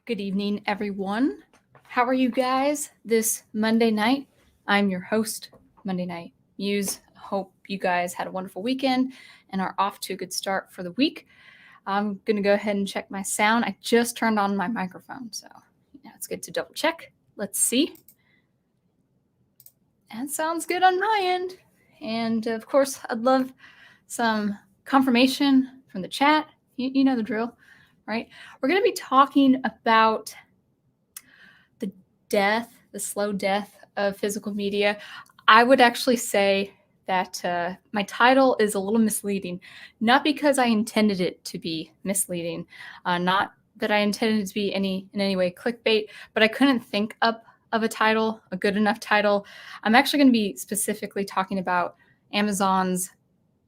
Good evening, everyone. How are you guys this Monday night? I'm your host, Monday Night Muse. Hope you guys had a wonderful weekend and are off to a good start for the week. I'm going to go ahead and check my sound. I just turned on my microphone, so it's good to double check. Let's see. That sounds good on my end. And of course, I'd love some confirmation from the chat. You know the drill, right? We're going to be talking about the slow death of physical media. I would actually say that my title is a little misleading, not because I intended it to be misleading, not that I intended it to be in any way clickbait, but I couldn't think up of a title, a good enough title. I'm actually going to be specifically talking about Amazon's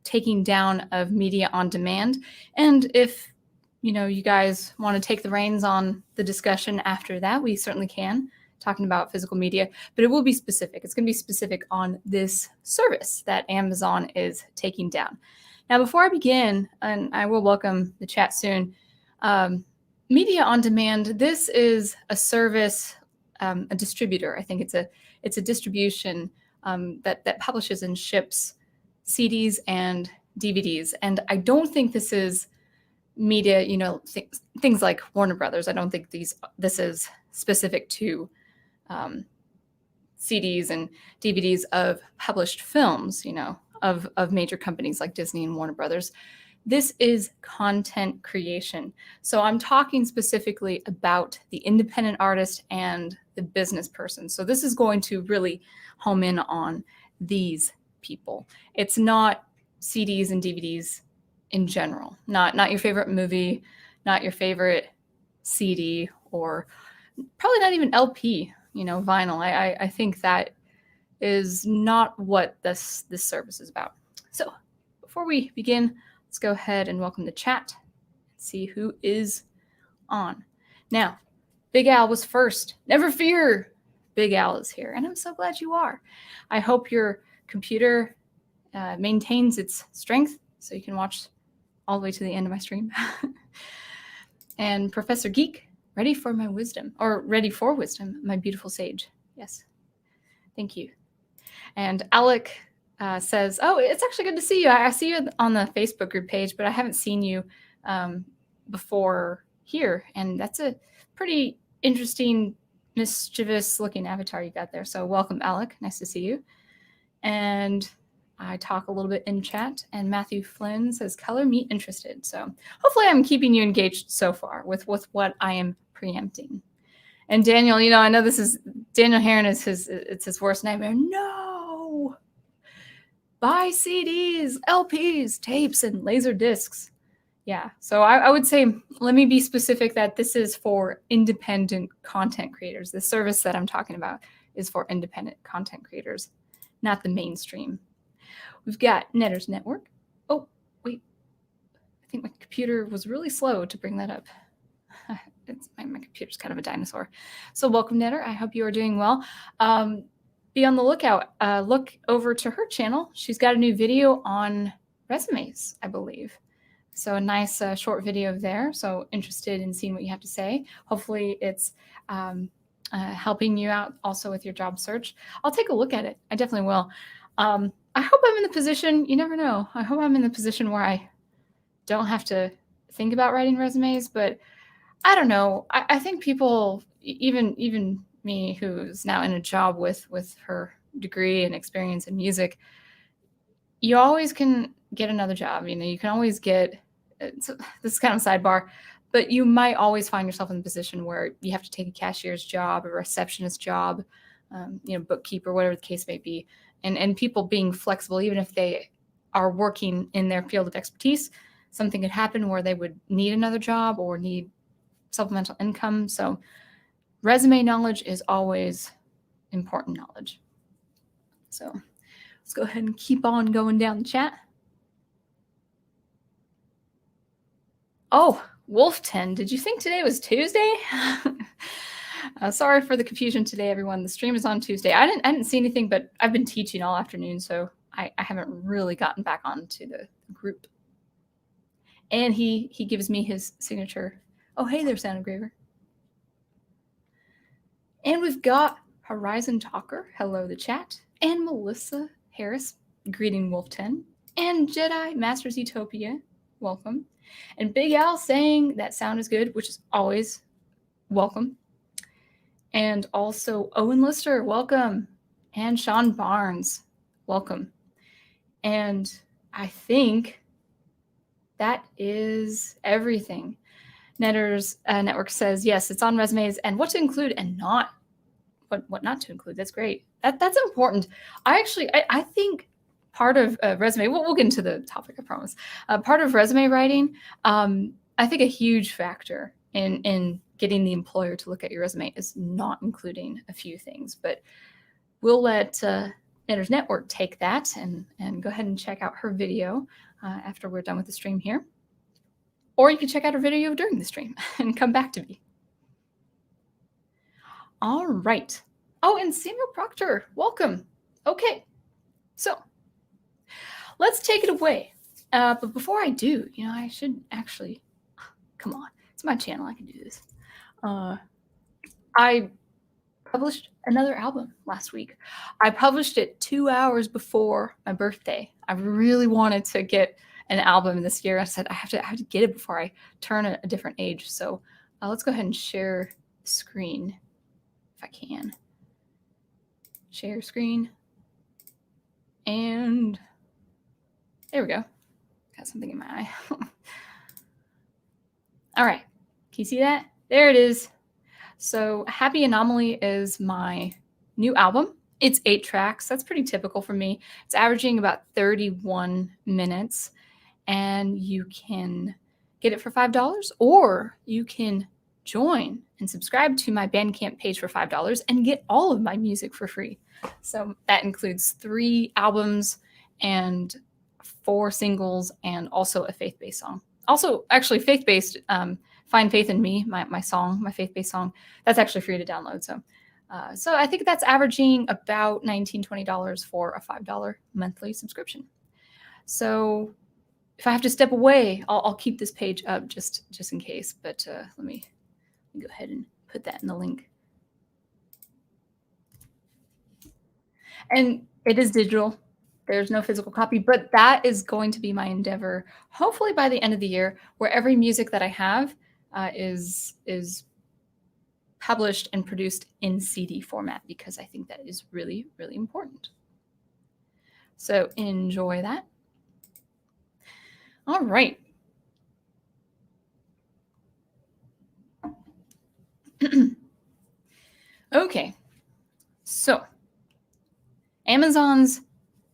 taking down of media on demand. And if you guys want to take the reins on the discussion after that, we certainly can, talking about physical media, but it will be specific. It's going to be specific on this service that Amazon is taking down. Now, before I begin, and I will welcome the chat soon, media on demand, this is a service, a distributor. I think it's a distribution that publishes and ships CDs and DVDs. And I don't think this is media, things like Warner Brothers. I don't think this is specific to CDs and DVDs of published films, of major companies like Disney and Warner Brothers. This is content creation. So I'm talking specifically about the independent artist and the business person. So this is going to really home in on these people. It's not CDs and DVDs in general, not your favorite movie, not your favorite CD, or probably not even LP, vinyl. I think that is not what this service is about. So before we begin, let's go ahead and welcome the chat and see who is on. Now, Big Al was first. Never fear, Big Al is here, and I'm so glad you are. I hope your computer maintains its strength so you can watch all the way to the end of my stream. And Professor Geek, ready for wisdom, my beautiful sage. Yes, thank you. And Alec says, oh, it's actually good to see you. I see you on the Facebook group page, but I haven't seen you before here. And that's a pretty interesting, mischievous looking avatar you got there. So welcome, Alec. Nice to see you. And I talk a little bit in chat, and Matthew Flynn says, color me interested. So hopefully I'm keeping you engaged so far with what I am preempting. And Daniel, I know this is Daniel Heron it's his worst nightmare. No, buy CDs, LPs, tapes, and laser discs. Yeah, so I would say, let me be specific that this is for independent content creators. The service that I'm talking about is for independent content creators, not the mainstream. We've got Netter's Network. Oh, wait. I think my computer was really slow to bring that up. My computer's kind of a dinosaur. So welcome, Netter. I hope you are doing well. Be on the lookout. Look over to her channel. She's got a new video on resumes, I believe. So a nice short video there. So interested in seeing what you have to say. Hopefully it's helping you out also with your job search. I'll take a look at it. I definitely will. I hope I'm in the position, you never know. I hope I'm in the position where I don't have to think about writing resumes, but I don't know. I think people, even me, who's now in a job with her degree and experience in music, you always can get another job. You can always get, this is kind of a sidebar, but you might always find yourself in the position where you have to take a cashier's job, a receptionist job, bookkeeper, whatever the case may be. And people being flexible, even if they are working in their field of expertise, something could happen where they would need another job or need supplemental income. So resume knowledge is always important knowledge. So let's go ahead and keep on going down the chat. Oh, Wolf10, did you think today was Tuesday? Sorry for the confusion today, everyone. The stream is on Tuesday. I didn't see anything, but I've been teaching all afternoon, so I haven't really gotten back onto the group. And he gives me his signature. Oh, hey there, Sound Engraver. And we've got Horizon Talker, hello the chat, and Melissa Harris, greeting Wolf 10, and Jedi Masters Utopia, welcome. And Big Al saying that sound is good, which is always welcome. And also Owen Lister, welcome. And Sean Barnes, welcome. And I think that is everything. Netters Network says, yes, it's on resumes and what to include and not, what not to include. That's great. That's important. I think part of resume, we'll get into the topic, I promise. Part of resume writing, I think a huge factor in getting the employer to look at your resume is not including a few things. But we'll let Netters Network take that and go ahead and check out her video after we're done with the stream here. Or you can check out her video during the stream and come back to me. All right. Oh, and Samuel Proctor, welcome. Okay, so let's take it away. But before I do, I should actually, come on, it's my channel, I can do this. I published another album last week. I published it 2 hours before my birthday. I really wanted to get an album this year. I said I have to get it before I turn a different age. So let's go ahead and share the screen if I can. Share screen. And there we go. Got something in my eye. All right. Can you see that? There it is. So Happy Anomaly is my new album. It's 8 tracks. That's pretty typical for me. It's averaging about 31 minutes. And you can get it for $5, or you can join and subscribe to my Bandcamp page for $5 and get all of my music for free. So that includes 3 albums and 4 singles and also a faith-based song. Also, actually, faith-based, Find Faith in Me, my song, my faith-based song, that's actually free to download. So I think that's averaging about $19, $20 for a $5 monthly subscription. So if I have to step away, I'll keep this page up just in case. But let me go ahead and put that in the link. And it is digital. There's no physical copy, but that is going to be my endeavor, hopefully by the end of the year, where every music that I have is published and produced in CD format, because I think that is really, really important. So enjoy that. All right. Okay. So Amazon's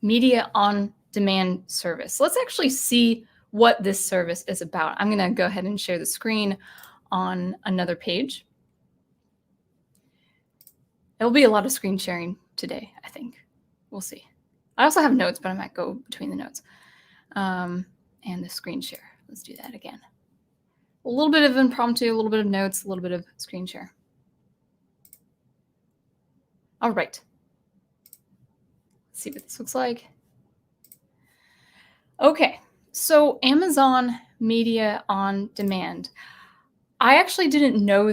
media on demand service. Let's actually see what this service is about. I'm going to go ahead and share the screen on another page. There'll be a lot of screen sharing today, I think. We'll see. I also have notes, but I might go between the notes. And the screen share. Let's do that again. A little bit of impromptu, a little bit of notes, a little bit of screen share. All right. Let's see what this looks like. Okay, so Amazon Media on Demand. I actually didn't know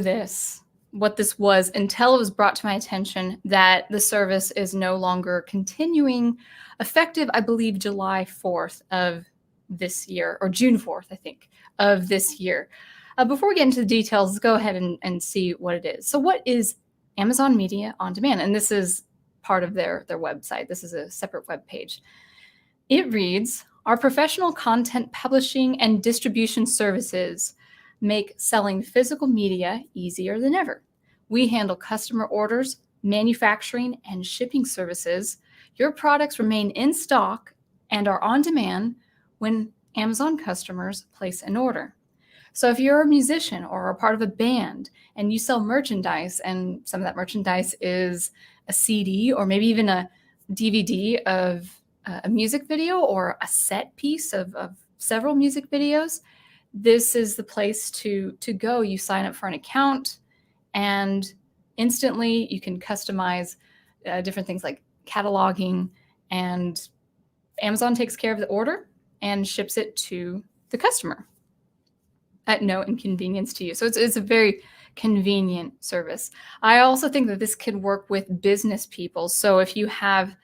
what this was until it was brought to my attention that the service is no longer continuing, effective, I believe, July 4th of this year, or June 4th, I think, of this year. Before we get into the details, let's go ahead and see what it is. So what is Amazon Media on Demand? And this is part of their website. This is a separate web page. It reads, our professional content publishing and distribution services make selling physical media easier than ever. We handle customer orders, manufacturing, and shipping services. Your products remain in stock and are on demand when Amazon customers place an order. So if you're a musician or a part of a band and you sell merchandise, and some of that merchandise is a CD or maybe even a DVD of a music video or a set piece of several music videos, this is the place to go. You sign up for an account and instantly you can customize different things like cataloging, and Amazon takes care of the order and ships it to the customer at no inconvenience to you. So it's a very convenient service. I also think that this could work with business people. So if you have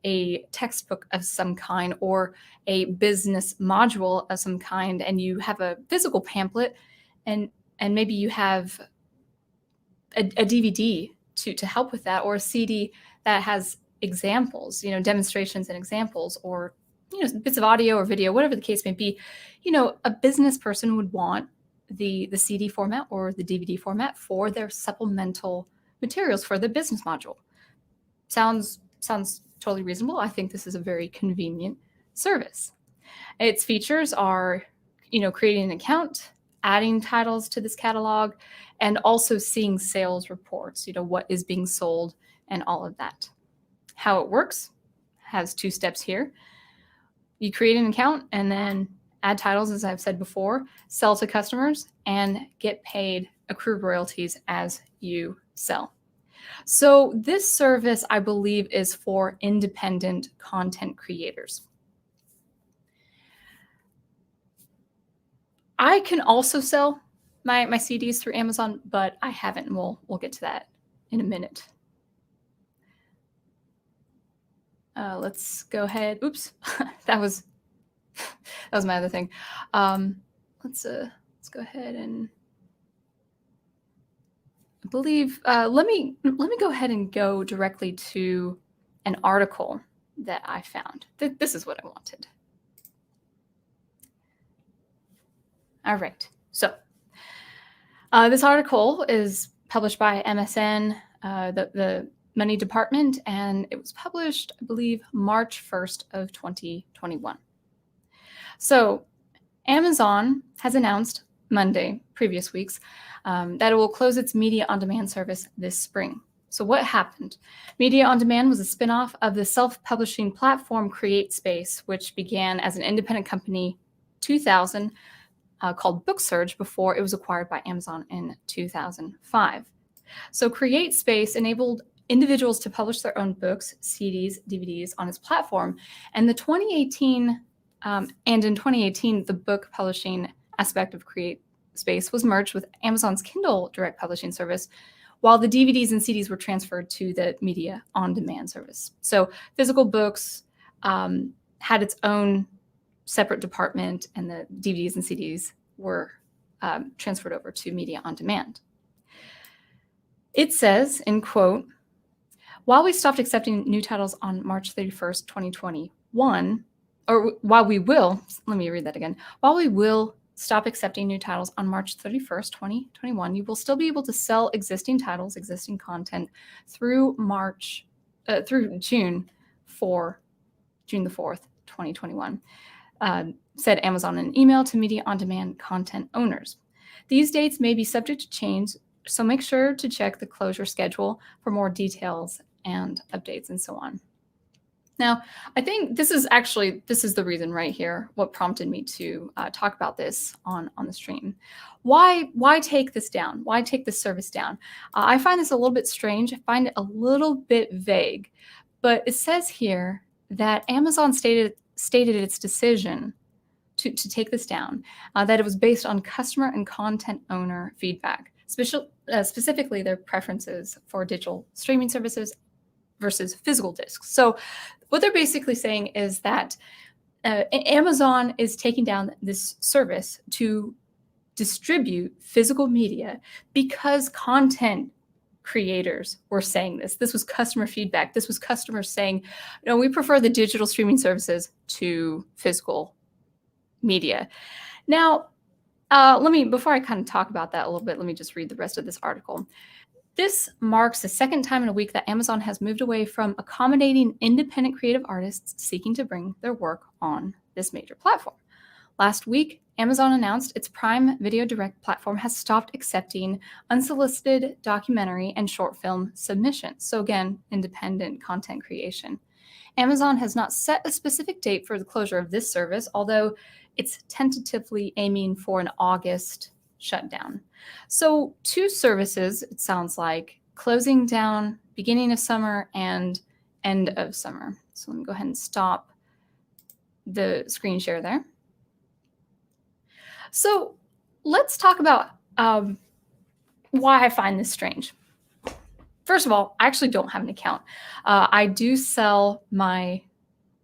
a textbook of some kind or a business module of some kind, and you have a physical pamphlet, and maybe you have a DVD to help with that, or a CD that has examples, demonstrations and examples, or bits of audio or video, whatever the case may be. A business person would want the CD format or the DVD format for their supplemental materials for the business module. Sounds totally reasonable. I think this is a very convenient service. Its features are, creating an account, adding titles to this catalog, and also seeing sales reports, what is being sold and all of that. How it works has 2 steps here. You create an account and then add titles, as I've said before, sell to customers, and get paid accrued royalties as you sell. So this service, I believe, is for independent content creators. I can also sell my CDs through Amazon, but I haven't, and we'll get to that in a minute. Let's go ahead. Oops, that was my other thing. Let's go ahead and I believe. Let me go ahead and go directly to an article that I found. This is what I wanted. All right. So this article is published by MSN, the Money Department, and it was published, I believe, March 1st of 2021. So Amazon has announced Monday, previous weeks, that it will close its media on-demand service this spring. So what happened? Media on Demand was a spinoff of the self-publishing platform CreateSpace, which began as an independent company 2000, called BookSurge, before it was acquired by Amazon in 2005. So CreateSpace enabled individuals to publish their own books, CDs, DVDs on its platform. And in 2018, the book publishing aspect of CreateSpace was merged with Amazon's Kindle direct publishing service, while the DVDs and CDs were transferred to the Media on Demand service. So physical books had its own separate department, and the DVDs and CDs were transferred over to Media on Demand. It says, in quote, "While we stopped accepting new titles on March 31st, 2021, or while we will, let me read that again. While we will stop accepting new titles on March 31st, 2021, you will still be able to sell existing titles, existing content through June the 4th, 2021, said Amazon in an email to Media on Demand content owners. These dates may be subject to change, so make sure to check the closure schedule for more details and updates," and so on. Now, I think this is the reason right here, what prompted me to talk about this on the stream. Why take this down? Why take this service down? I find this a little bit strange. I find it a little bit vague, but it says here that Amazon stated its decision to take this down, that it was based on customer and content owner feedback, specifically their preferences for digital streaming services versus physical discs. So what they're basically saying is that Amazon is taking down this service to distribute physical media because content creators were saying this. This was customer feedback. This was customers saying, we prefer the digital streaming services to physical media. Now, before I kind of talk about that a little bit, let me just read the rest of this article. This marks the second time in a week that Amazon has moved away from accommodating independent creative artists seeking to bring their work on this major platform. Last week, Amazon announced its Prime Video Direct platform has stopped accepting unsolicited documentary and short film submissions. So again, independent content creation. Amazon has not set a specific date for the closure of this service, although it's tentatively aiming for an August shutdown. So 2 services, it sounds like, closing down beginning of summer and end of summer. So let me go ahead and stop the screen share there. So let's talk about why I find this strange. First of all, I actually don't have an account. I do sell my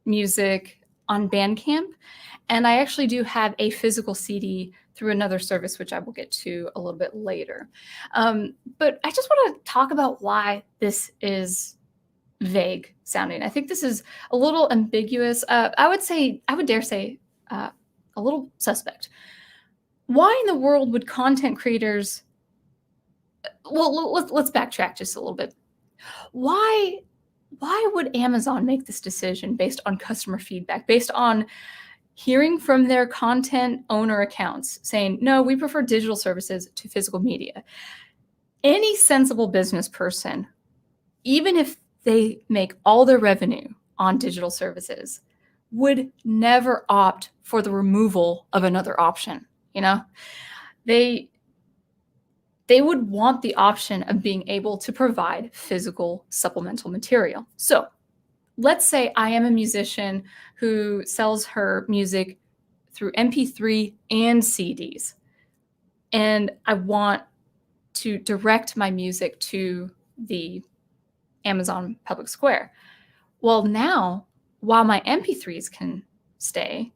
music on Bandcamp, and I actually do have a physical CD through another service, which I will get to a little bit later. But I just want to talk about why this is vague sounding. I think this is a little ambiguous. I would dare say, a little suspect. Why in the world would content creators? Well, let's backtrack just a little bit. Why would Amazon make this decision based on customer feedback, based on hearing from their content owner accounts saying, no, we prefer digital services to physical media? Any sensible business person, even if they make all their revenue on digital services, would never opt for the removal of another option. They would want the option of being able to provide physical supplemental material. So let's say I am a musician who sells her music through MP3 and CDs, and I want to direct my music to the Amazon Public Square. Well, now, while my MP3s can stay,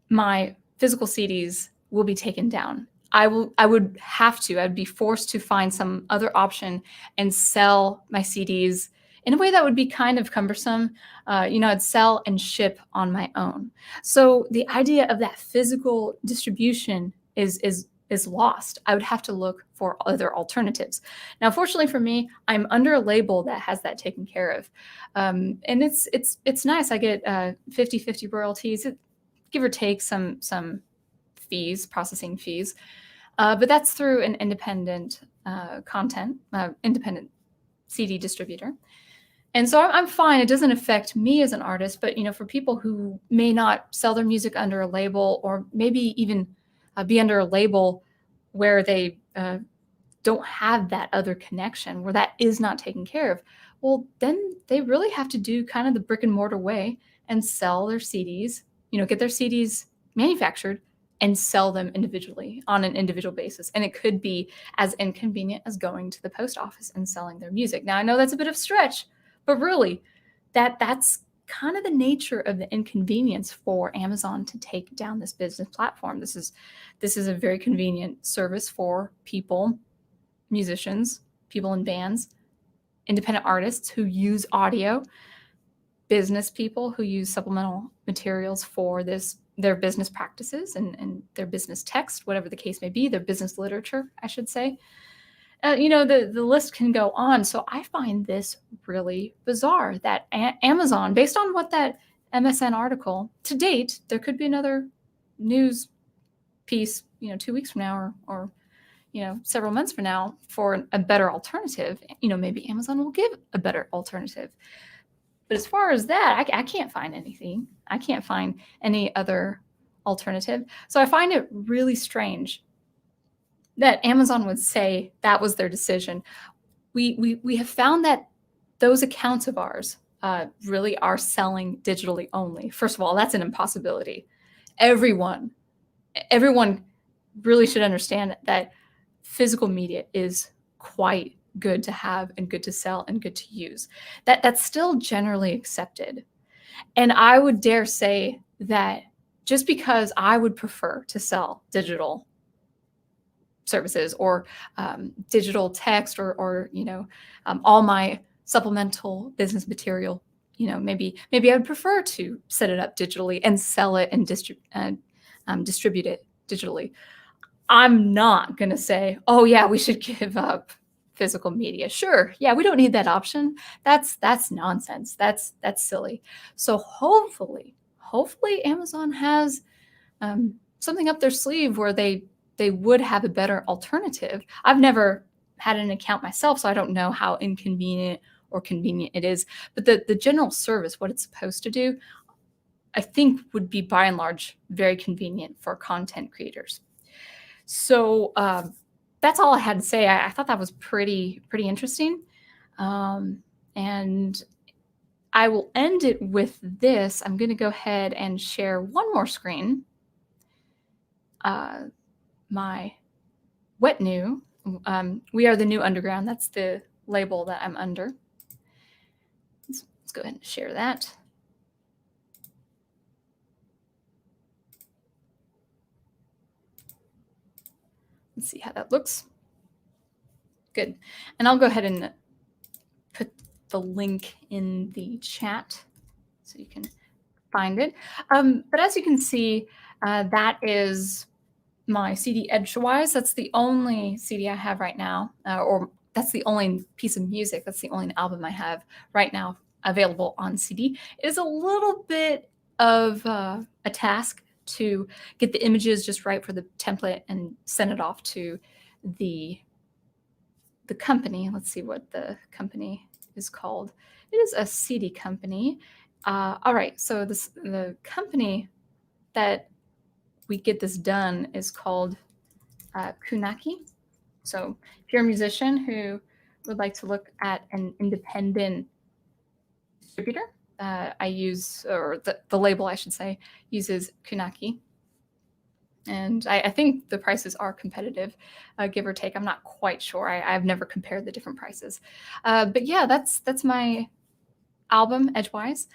my physical CDs will be taken down. I'd be forced to find some other option and sell my CDs in a way that would be kind of cumbersome. I'd sell and ship on my own. So the idea of that physical distribution is lost. I would have to look for other alternatives. Now, fortunately for me, I'm under a label that has that taken care of. And it's nice. I get 50-50 royalties, give or take some fees, processing fees. But that's through an independent independent CD distributor. And so I'm fine. It doesn't affect me as an artist, but for people who may not sell their music under a label, or maybe even be under a label where they don't have that other connection, where that is not taken care of, well, then they really have to do kind of the brick and mortar way and sell their CDs, get their CDs manufactured and sell them individually on an individual basis. And it could be as inconvenient as going to the post office and selling their music. Now, I know that's a bit of a stretch, but really that's kind of the nature of the inconvenience for Amazon to take down this business platform. This is a very convenient service for people, musicians, people in bands, independent artists who use audio, business people who use supplemental materials for their business practices and their business text, whatever the case may be, their business literature, I should say. The list can go on. So I find this really bizarre that Amazon, based on what that MSN article, to date, there could be another news piece, 2 weeks from now or several months from now for a better alternative. Maybe Amazon will give a better alternative. But as far as that, I can't find anything. I can't find any other alternative. So I find it really strange that Amazon would say that was their decision. We have found that those accounts of ours really are selling digitally only. First of all, that's an impossibility. Everyone really should understand that physical media is quite good to have and good to sell and good to use. That's still generally accepted. And I would dare say that just because I would prefer to sell digital services or digital text or all my supplemental business material, maybe I would prefer to set it up digitally and sell it and distribute it digitally. I'm not going to say, oh yeah, we should give up physical media. Sure. Yeah, we don't need that option. That's nonsense. That's silly. So hopefully Amazon has something up their sleeve where they would have a better alternative. I've never had an account myself, so I don't know how inconvenient or convenient it is. But the general service, what it's supposed to do, I think would be by and large very convenient for content creators. So that's all I had to say. I thought that was pretty interesting. And I will end it with this. I'm going to go ahead and share one more screen. My wet new We Are the New Underground. That's the label that I'm under. Let's go ahead and share that. Let's see how that looks. Good. And I'll go ahead and put the link in the chat so you can find it. But as you can see, that is my CD Edgewise. That's the only CD I have right now, or that's the only piece of music. That's the only album I have right now available on CD. It is a little bit of a task to get the images just right for the template and send it off to the company. Let's see what the company is called. It is a CD company. All right, so the company that we get this done is called Kunaki. So if you're a musician who would like to look at an independent distributor, I use, or the label I should say, uses Kunaki. And I think the prices are competitive, give or take. I'm not quite sure. I've never compared the different prices. But yeah, that's my album, Edgewise.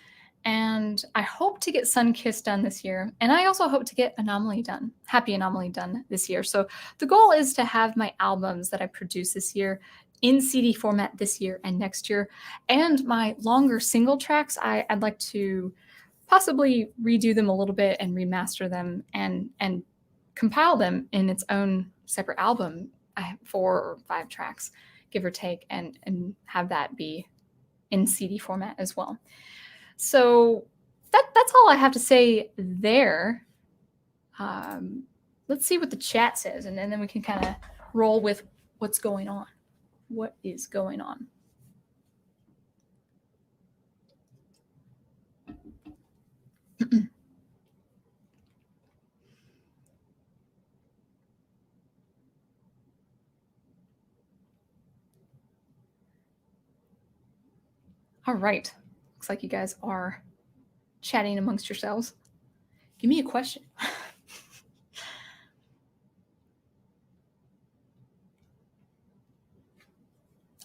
And I hope to get Sunkissed done this year. And I also hope to get Anomaly done, Happy Anomaly done this year. So the goal is to have my albums that I produce this year in CD format this year and next year. And my longer single tracks, I'd like to possibly redo them a little bit and remaster them and compile them in its own separate album. I have 4 or 5 tracks, give or take, and have that be in CD format as well. So that's all I have to say there. Let's see what the chat says, and then we can kind of roll with what's going on. What is going on? All right. Looks like you guys are chatting amongst yourselves. Give me a question.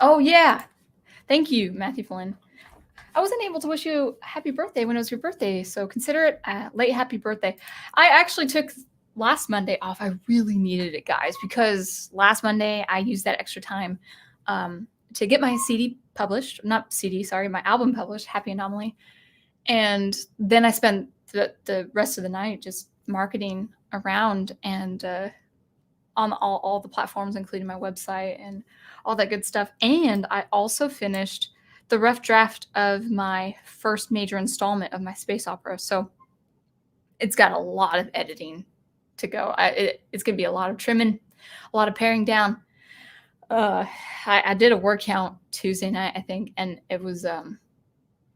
Oh, yeah. Thank you, Matthew Flynn. I wasn't able to wish you a happy birthday when it was your birthday, so consider it a late happy birthday. I actually took last Monday off. I really needed it, guys, because last Monday I used that extra time to get my CD published. Not CD, sorry, my album published, Happy Anomaly. And then I spent the rest of the night just marketing around and on all the platforms, including my website and all that good stuff. And I also finished the rough draft of my first major installment of my space opera. So it's got a lot of editing to go. It's going to be a lot of trimming, a lot of paring down. I did a word count Tuesday night, I think, and it was,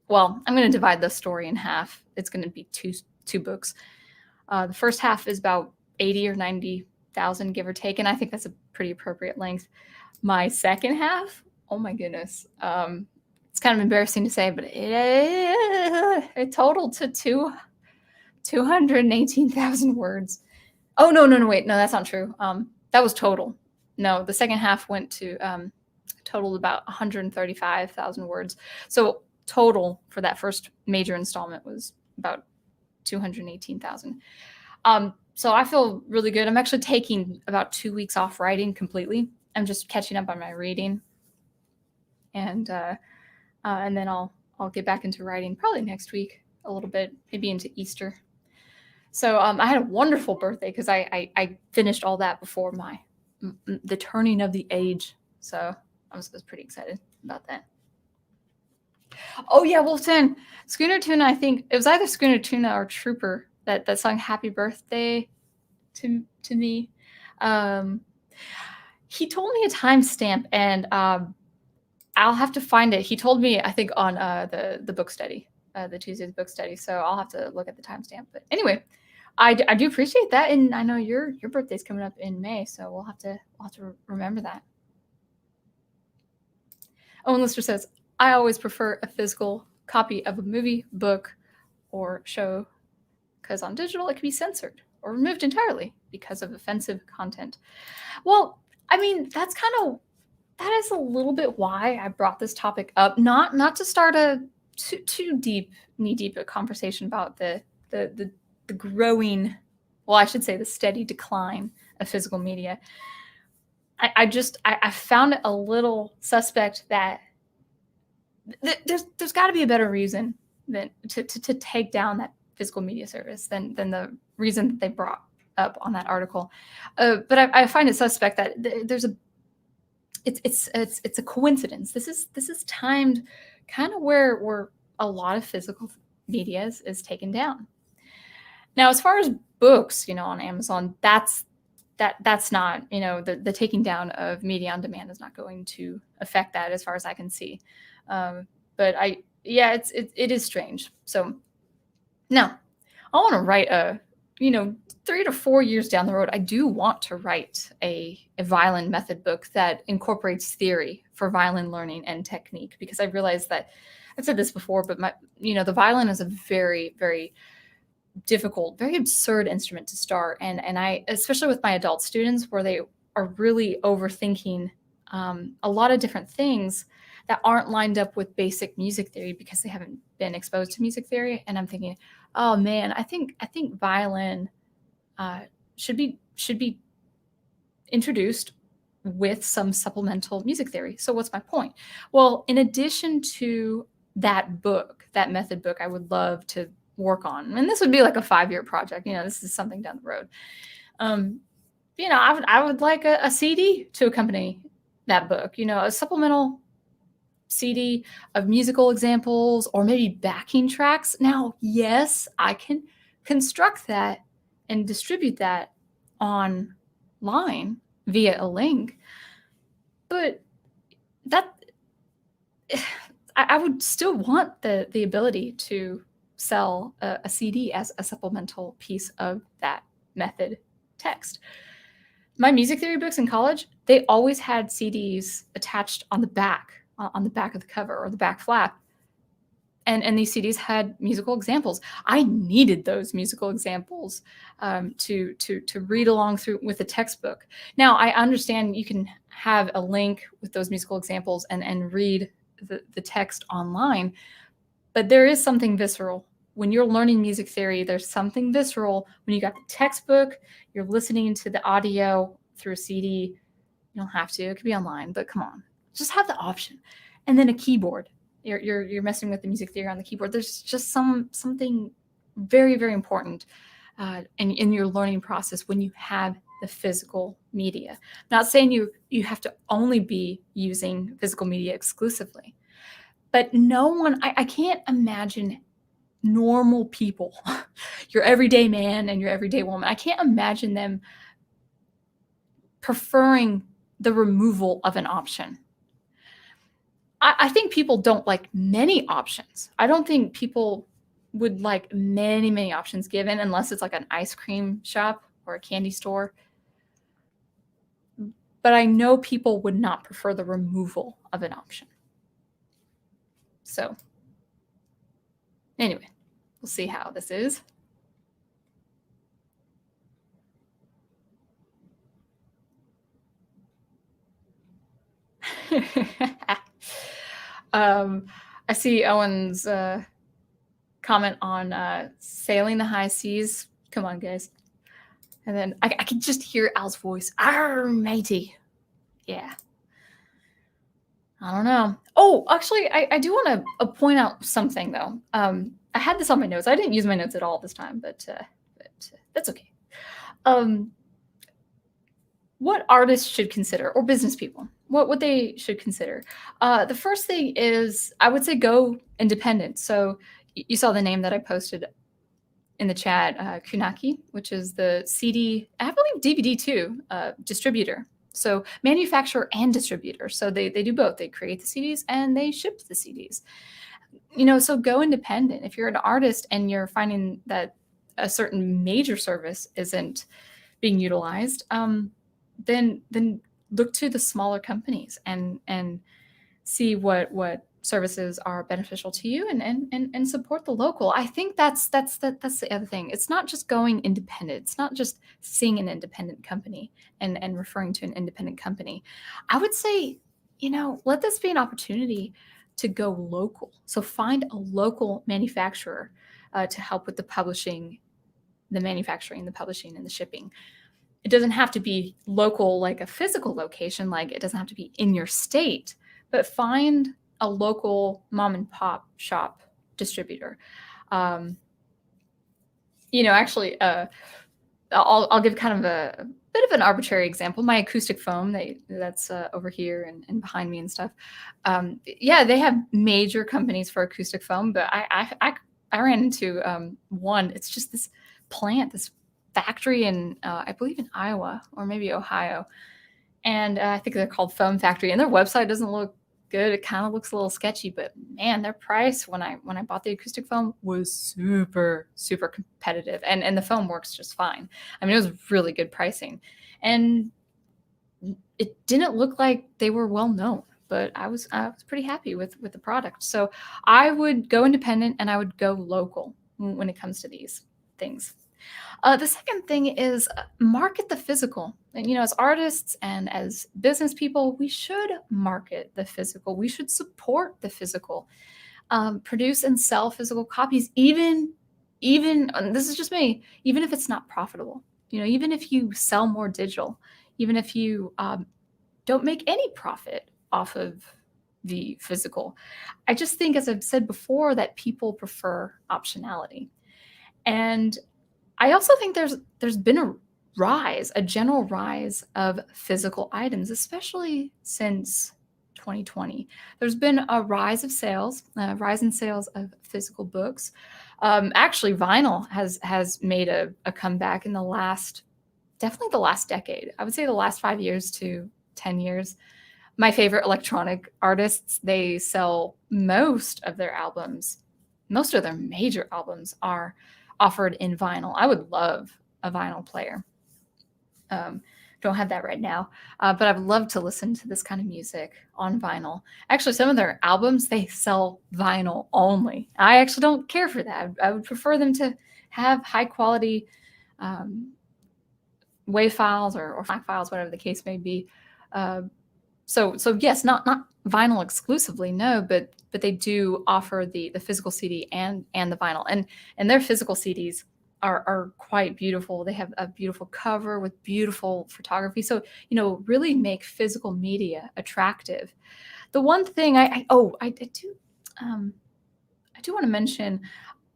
well, I'm going to divide the story in half. It's going to be two books. The first half is about 80 or 90,000, give or take, and I think that's a pretty appropriate length. My second half, oh my goodness, it's kind of embarrassing to say, but it totaled to 218,000 words. Oh, no, wait, no, that's not true. That was total. No, the second half went to totaled about 135,000 words. So total for that first major installment was about 218,000. So I feel really good. I'm actually taking about 2 weeks off writing completely. I'm just catching up on my reading, and then I'll get back into writing probably next week a little bit, maybe into Easter. So I had a wonderful birthday because I finished all that before the turning of the age. So I was pretty excited about that. Oh yeah, Wolfton, Schooner Tuna. I think it was either Schooner Tuna or Trooper that sung "Happy Birthday" to me. He told me a timestamp, and I'll have to find it. He told me, I think, on the book study, the Tuesday's book study. So I'll have to look at the timestamp. But anyway, I do appreciate that, and I know your birthday's coming up in May, so we'll have to remember that. Owen Lister says, I always prefer a physical copy of a movie, book, or show, because on digital it can be censored or removed entirely because of offensive content. Well, I mean, that is a little bit why I brought this topic up. Not to start a too deep, knee-deep a conversation about the growing, well, I should say the steady decline of physical media. I found it a little suspect that there's got to be a better reason than to take down that physical media service than the reason that they brought up on that article. But I find it suspect that there's it's a coincidence. This is timed kind of where a lot of physical media is taken down. Now, as far as books, on Amazon, that's not, the taking down of media on demand is not going to affect that as far as I can see. But it is strange. So now I want to write 3 to 4 years down the road, I do want to write a violin method book that incorporates theory for violin learning and technique, because I realized that I've said this before, but the violin is a very, very difficult, very absurd instrument to start. And I, especially with my adult students, where they are really overthinking a lot of different things that aren't lined up with basic music theory because they haven't been exposed to music theory. And I'm thinking, oh man, I think violin should be introduced with some supplemental music theory. So what's my point? Well, in addition to that book, that method book, I would love to work on, and this would be like a 5-year project. This is something down the road. I would like a CD to accompany that book. A supplemental CD of musical examples or maybe backing tracks. Now, yes, I can construct that and distribute that online via a link, but I would still want the ability to sell a CD as a supplemental piece of that method text. My music theory books in college, they always had CDs attached on the back of the cover or the back flap. And these CDs had musical examples. I needed those musical examples to read along through with the textbook. Now, I understand you can have a link with those musical examples and read the text online, but there is something visceral. When you're learning music theory, there's something visceral when you got the textbook, you're listening to the audio through a CD. You don't have to, it could be online, but come on, just have the option. And then a keyboard. You're messing with the music theory on the keyboard. There's just something very, very important in your learning process when you have the physical media. Not saying you have to only be using physical media exclusively, but no one, I can't imagine normal people, your everyday man and your everyday woman, I can't imagine them preferring the removal of an option. I think people don't like many options. I don't think people would like many, many options given unless it's like an ice cream shop or a candy store. But I know people would not prefer the removal of an option. So anyway, we'll see how this is. I see Owen's comment on sailing the high seas. Come on, guys. And then I can just hear Al's voice. Arr, matey. Yeah. I don't know. Oh, actually, I do want to point out something, though. I had this on my notes. I didn't use my notes at all this time, but that's okay. What artists should consider, or business people, what they should consider. The first thing is, I would say go independent. So you saw the name that I posted in the chat, Kunaki, which is the CD, I believe DVD too, distributor. So manufacturer and distributor. So they do both. They create the CDs and they ship the CDs. So go independent. If you're an artist and you're finding that a certain major service isn't being utilized, then look to the smaller companies and see what services are beneficial to you, and support the local. I think that's the other thing. It's not just going independent. It's not just seeing an independent company and referring to an independent company. I would say, let this be an opportunity to go local. So find a local manufacturer to help with the publishing, the manufacturing, the publishing, and the shipping. It doesn't have to be local, like a physical location, like it doesn't have to be in your state, but find a local mom and pop shop distributor. Actually, I'll give kind of a bit of an arbitrary example. My acoustic foam, that's over here and behind me and stuff. They have major companies for acoustic foam, but I ran into one. It's just this plant, this factory in I believe in Iowa or maybe Ohio, and I think they're called Foam Factory, and their website doesn't look good. It kind of looks a little sketchy, but man, their price when I bought the acoustic foam was super competitive, and the foam works just fine. I mean, it was really good pricing, and it didn't look like they were well known, but I was pretty happy with the product. So I would go independent and I would go local when it comes to these things. The second thing is market the physical. And, as artists and as business people, we should market the physical. We should support the physical, produce and sell physical copies, even, and this is just me, even if it's not profitable, even if you sell more digital, even if you don't make any profit off of the physical. I just think, as I've said before, that people prefer optionality. And I also think there's been a general rise of physical items, especially since 2020. There's been a rise in sales of physical books. Actually, vinyl has made a comeback in definitely the last decade. I would say the last 5 years to 10 years. My favorite electronic artists, they sell most of their major albums are offered in vinyl. I would love a vinyl player. Don't have that right now, but I would love to listen to this kind of music on vinyl. Actually, some of their albums, they sell vinyl only. I actually don't care for that. I would prefer them to have high quality WAV files or FLAC files, whatever the case may be. So yes, not vinyl exclusively, no, but they do offer the physical CD and the vinyl, and their physical CDs are quite beautiful. They have a beautiful cover with beautiful photography. So really make physical media attractive. The one thing I do want to mention,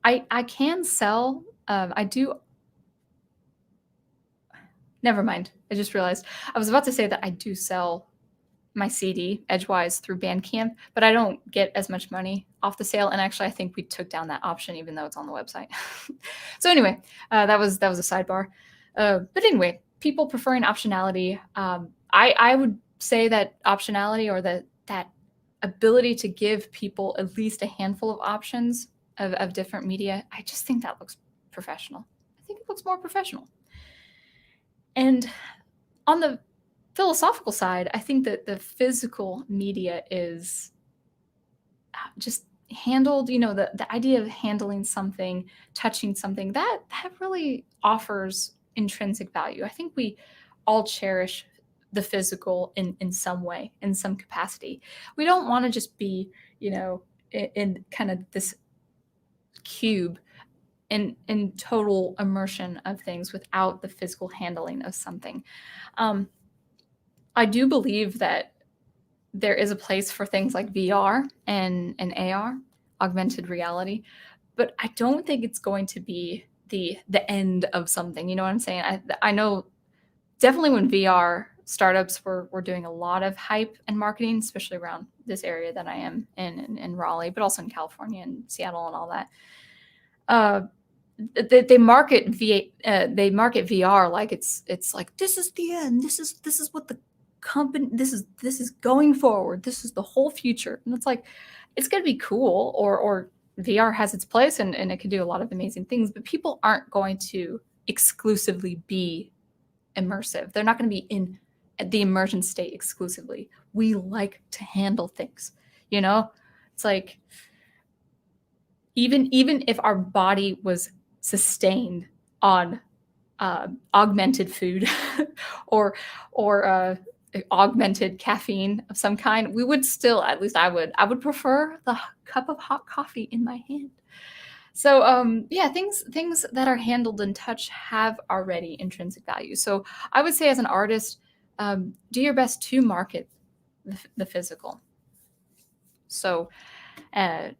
I can sell. I do. Never mind. I just realized I was about to say that I do sell my CD edgewise through Bandcamp, but I don't get as much money off the sale. And actually, I think we took down that option, even though it's on the website. So anyway, that was a sidebar. But anyway, people preferring optionality. I would say that optionality, or that ability to give people at least a handful of options of different media, I just think that looks professional. I think it looks more professional. And on the philosophical side, I think that the physical media is just handled, the idea of handling something, touching something, that really offers intrinsic value. I think we all cherish the physical in some way, in some capacity. We don't want to just be, in kind of this cube in total immersion of things without the physical handling of something. I do believe that there is a place for things like VR and AR, augmented reality, but I don't think it's going to be the end of something. You know what I'm saying? I know definitely when VR startups were doing a lot of hype and marketing, especially around this area that I am in Raleigh, but also in California and Seattle and all that. They market VR like it's like, this is the end. This is what the company, this is going forward. This is the whole future. And it's like, it's going to be cool, or VR has its place and it can do a lot of amazing things, but people aren't going to exclusively be immersive. They're not going to be in the immersion state exclusively. We like to handle things, It's like, even if our body was sustained on augmented food or augmented caffeine of some kind, we would still, at least I would prefer the cup of hot coffee in my hand. So yeah, things that are handled in touch have already intrinsic value. So I would say, as an artist, do your best to market the physical. So I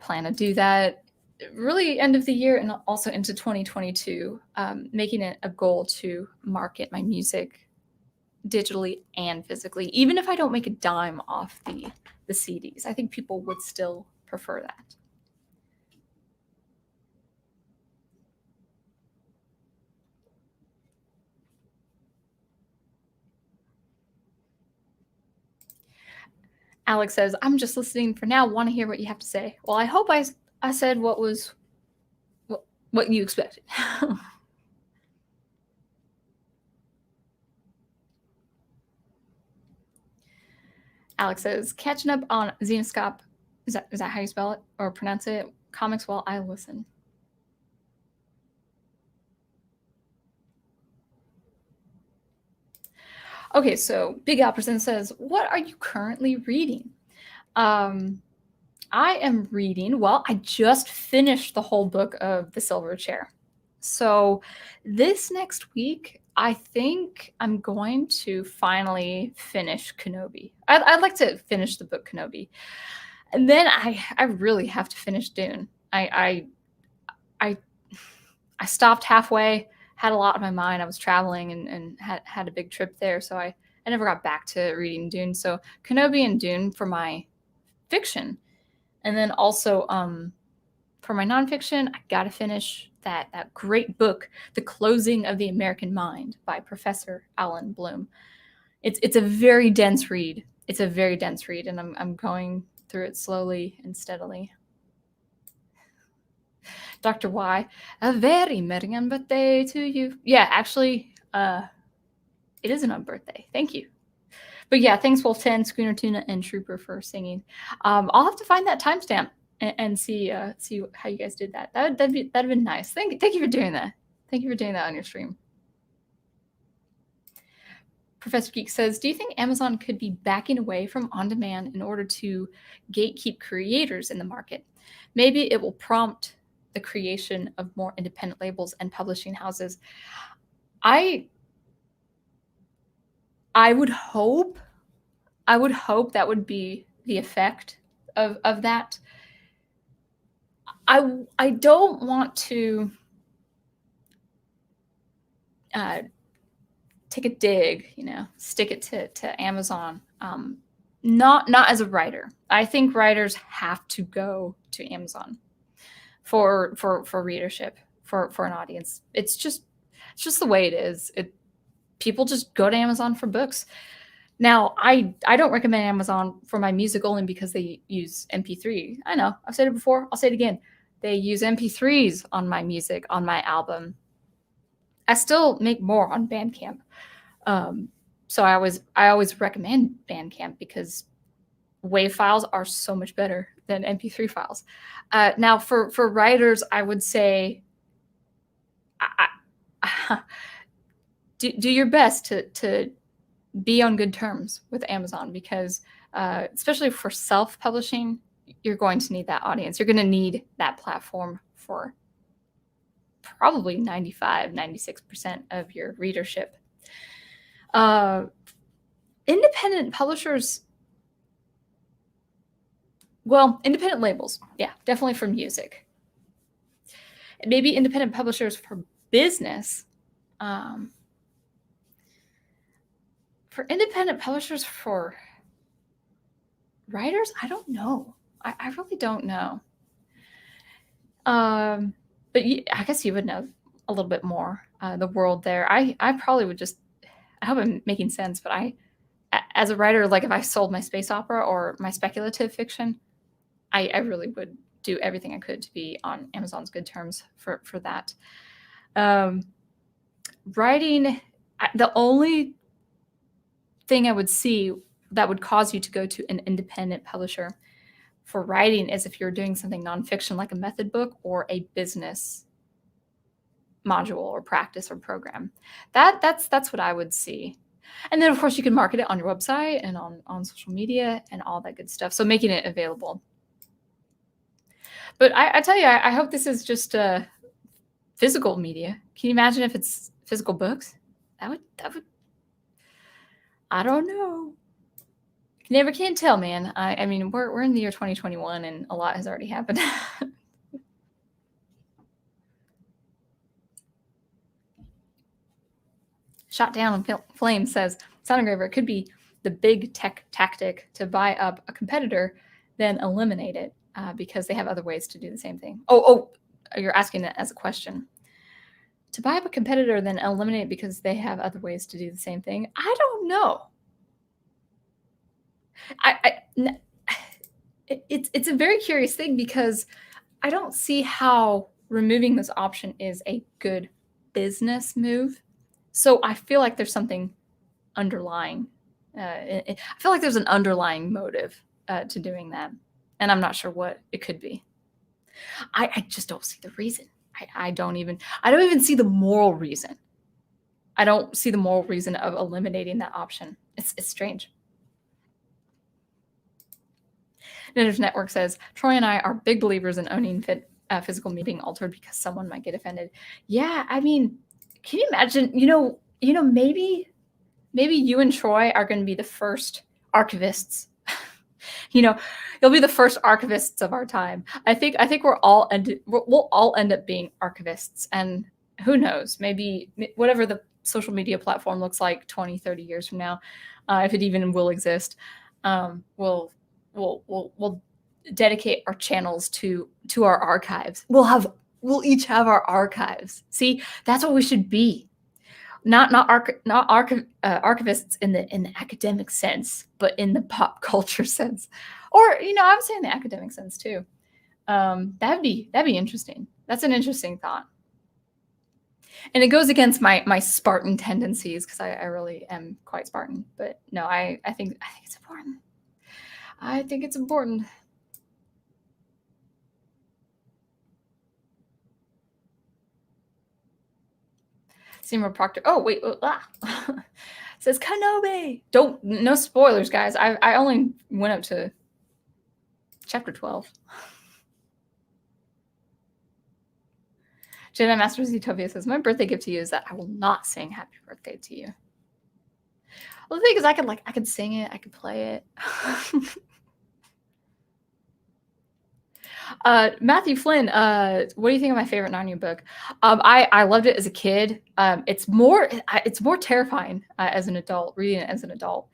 plan to do that really end of the year and also into 2022, making it a goal to market my music digitally and physically. Even if I don't make a dime off the CDs, I think people would still prefer that. Alex says, I'm just listening for now. Want to hear what you have to say. Well, I hope I said what you expected. Alex says, catching up on Xenoscope. Is that how you spell it or pronounce it? Comics while I listen. Okay, so Big Alperson says, what are you currently reading? I am reading, well, I just finished the whole book of The Silver Chair. So this next week, I think I'm going to finally finish Kenobi. I'd like to finish the book Kenobi. And then I really have to finish Dune. I stopped halfway, had a lot on my mind. I was traveling and had a big trip there, so I never got back to reading Dune. So Kenobi and Dune for my fiction, and then also for my nonfiction, I got to finish that great book, The Closing of the American Mind by Professor Alan Bloom. It's a very dense read. It's a very dense read, and I'm going through it slowly and steadily. Dr. Y, a very merry birthday to you. Yeah, actually, it isn't a birthday. Thank you. But yeah, thanks Wolf 10, Schooner Tuna, and Trooper for singing. I'll have to find that timestamp and see how you guys did that. That'd been nice. Thank you for doing that. Thank you for doing that on your stream. Professor Geek says, do you think Amazon could be backing away from on-demand in order to gatekeep creators in the market? Maybe it will prompt the creation of more independent labels and publishing houses. I would hope that would be the effect of that. I don't want to take a dig, stick it to Amazon. Not as a writer. I think writers have to go to Amazon for readership, for an audience. It's just the way it is. People just go to Amazon for books. Now, I don't recommend Amazon for my music only because they use MP3. I know, I've said it before, I'll say it again. They use MP3s on my music, on my album. I still make more on Bandcamp. So I always recommend Bandcamp because WAV files are so much better than MP3 files. Now, for writers, I would say do your best to be on good terms with Amazon because especially for self-publishing, you're going to need that audience. You're going to need that platform for probably 95-96% of your readership. Independent publishers, independent labels, yeah, definitely for music. Maybe independent publishers for business. For independent publishers for writers, I don't know. I really don't know. But I guess you would know a little bit more the world there. I probably would just. I hope I'm making sense, but as a writer, like if I sold my space opera or my speculative fiction, I really would do everything I could to be on Amazon's good terms for that. Writing, the only thing I would see that would cause you to go to an independent publisher for writing as if you're doing something nonfiction like a method book or a business module or practice or program. That's what I would see. And then of course you can market it on your website and on social media and all that good stuff. So making it available. But I tell you, I hope this is just physical media. Can you imagine if it's physical books? That would I don't know. Never can tell, man. I mean, we're in the year 2021 and a lot has already happened. Shot Down Flame says, Sound Engraver, it could be the big tech tactic to buy up a competitor, then eliminate it because they have other ways to do the same thing. Oh, you're asking that as a question. To buy up a competitor, then eliminate it because they have other ways to do the same thing? I don't know. It's a very curious thing because I don't see how removing this option is a good business move. So I feel like there's something underlying. I feel like there's an underlying motive to doing that, and I'm not sure what it could be. I just don't see the reason. I don't even see the moral reason. I don't see the moral reason of eliminating that option. It's strange. Ninja Network says, Troy and I are big believers in owning physical media being altered because someone might get offended. Yeah, I mean, can you imagine, maybe you and Troy are going to be the first archivists. You'll be the first archivists of our time. I think we'll all end up being archivists, and who knows, maybe whatever the social media platform looks like 20, 30 years from now, if it even will exist, we'll dedicate our channels to our archives. We'll each have our archives. See, that's what we should be. Not archivists in the academic sense, but in the pop culture sense, or I would say in the academic sense too. That'd be interesting. That's an interesting thought, and it goes against my Spartan tendencies because I really am quite Spartan. But no, I think it's important. I think it's important. Seymour Proctor. Oh, wait. Says Kenobi. No spoilers, guys. I only went up to chapter 12. Jedi Masters Utopia says, my birthday gift to you is that I will not sing happy birthday to you. Well, the thing is, I could sing it. I could play it. Matthew Flynn, what do you think of my favorite Narnia book? I loved it as a kid. It's more terrifying as an adult, reading it as an adult.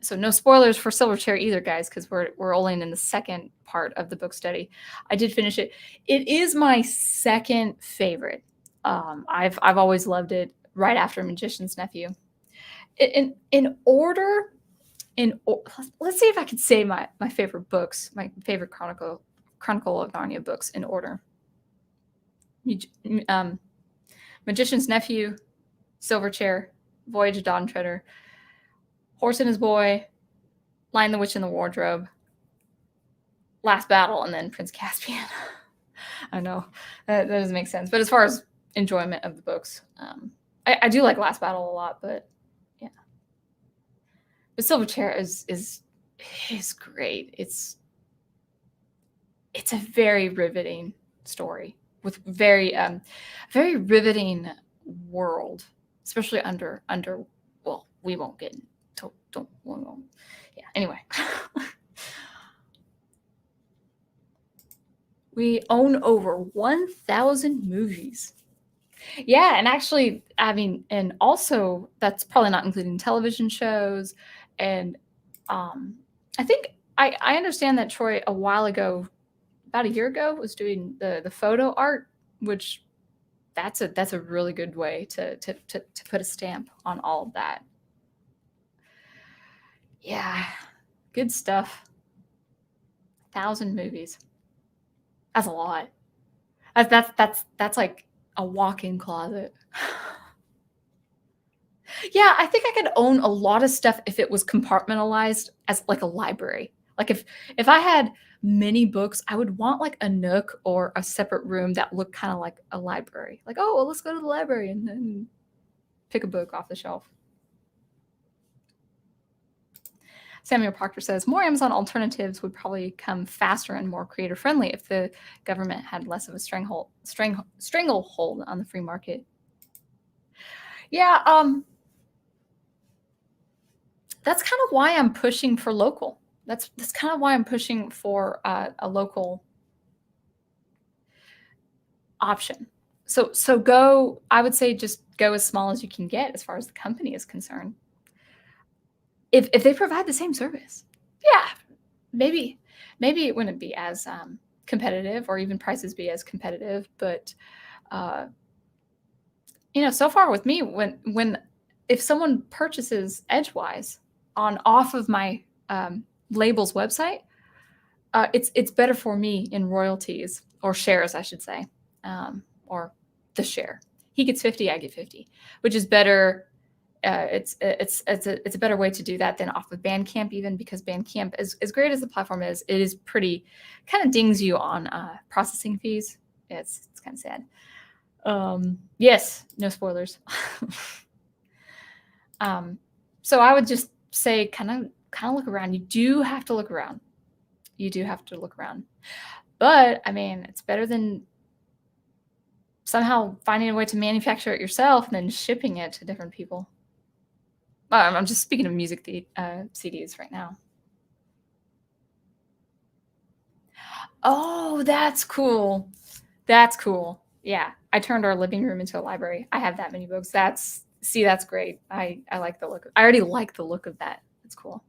So no spoilers for Silverchair either, guys, because we're only in the second part of the book study. I did finish it. It is my second favorite. I've always loved it right after Magician's Nephew. In order. Let's see if I could say my favorite books, my favorite Chronicle of Narnia books in order. Magician's Nephew, Silverchair, Voyage of Dawn Treader, Horse and His Boy, Lion the Witch in the Wardrobe, Last Battle, and then Prince Caspian. I know that doesn't make sense, but as far as enjoyment of the books, I do like Last Battle a lot, but. But Silverchair is great. It's a very riveting story with very riveting world, especially under. Well, we won't get into. Yeah. Anyway, we own over 1,000 movies. Yeah, and actually, I mean, and also that's probably not including television shows. And I think I understand that Troy a while ago, about a year ago, was doing the photo art, which that's a really good way to put a stamp on all of that. Yeah, good stuff. 1,000 movies. That's a lot. That's like a walk-in closet. Yeah, I think I could own a lot of stuff if it was compartmentalized as like a library. Like if I had many books, I would want like a nook or a separate room that looked kind of like a library. Like, oh, well, let's go to the library and then pick a book off the shelf. Samuel Proctor says, more Amazon alternatives would probably come faster and more creator friendly if the government had less of a stranglehold on the free market. Yeah, that's kind of why I'm pushing for local. That's kind of why I'm pushing for a local option. So go, I would say just go as small as you can get as far as the company is concerned. If they provide the same service, yeah, maybe it wouldn't be as competitive, or even prices be as competitive. But so far with me, if someone purchases Edgewise off of my label's website, it's better for me in royalties, or shares, I should say, or the share. He gets 50, I get 50, which is better. It's a better way to do that than off of Bandcamp, even because Bandcamp, as great as the platform is, it is pretty kind of dings you on processing fees. It's kind of sad. Yes, no spoilers. So I would just say kind of look around. You do have to look around. But I mean, it's better than somehow finding a way to manufacture it yourself and then shipping it to different people. I'm just speaking of music CDs right now. Oh, that's cool. Yeah, I turned our living room into a library. I have that many books. That's great. I like the look. I already like the look of that. It's cool.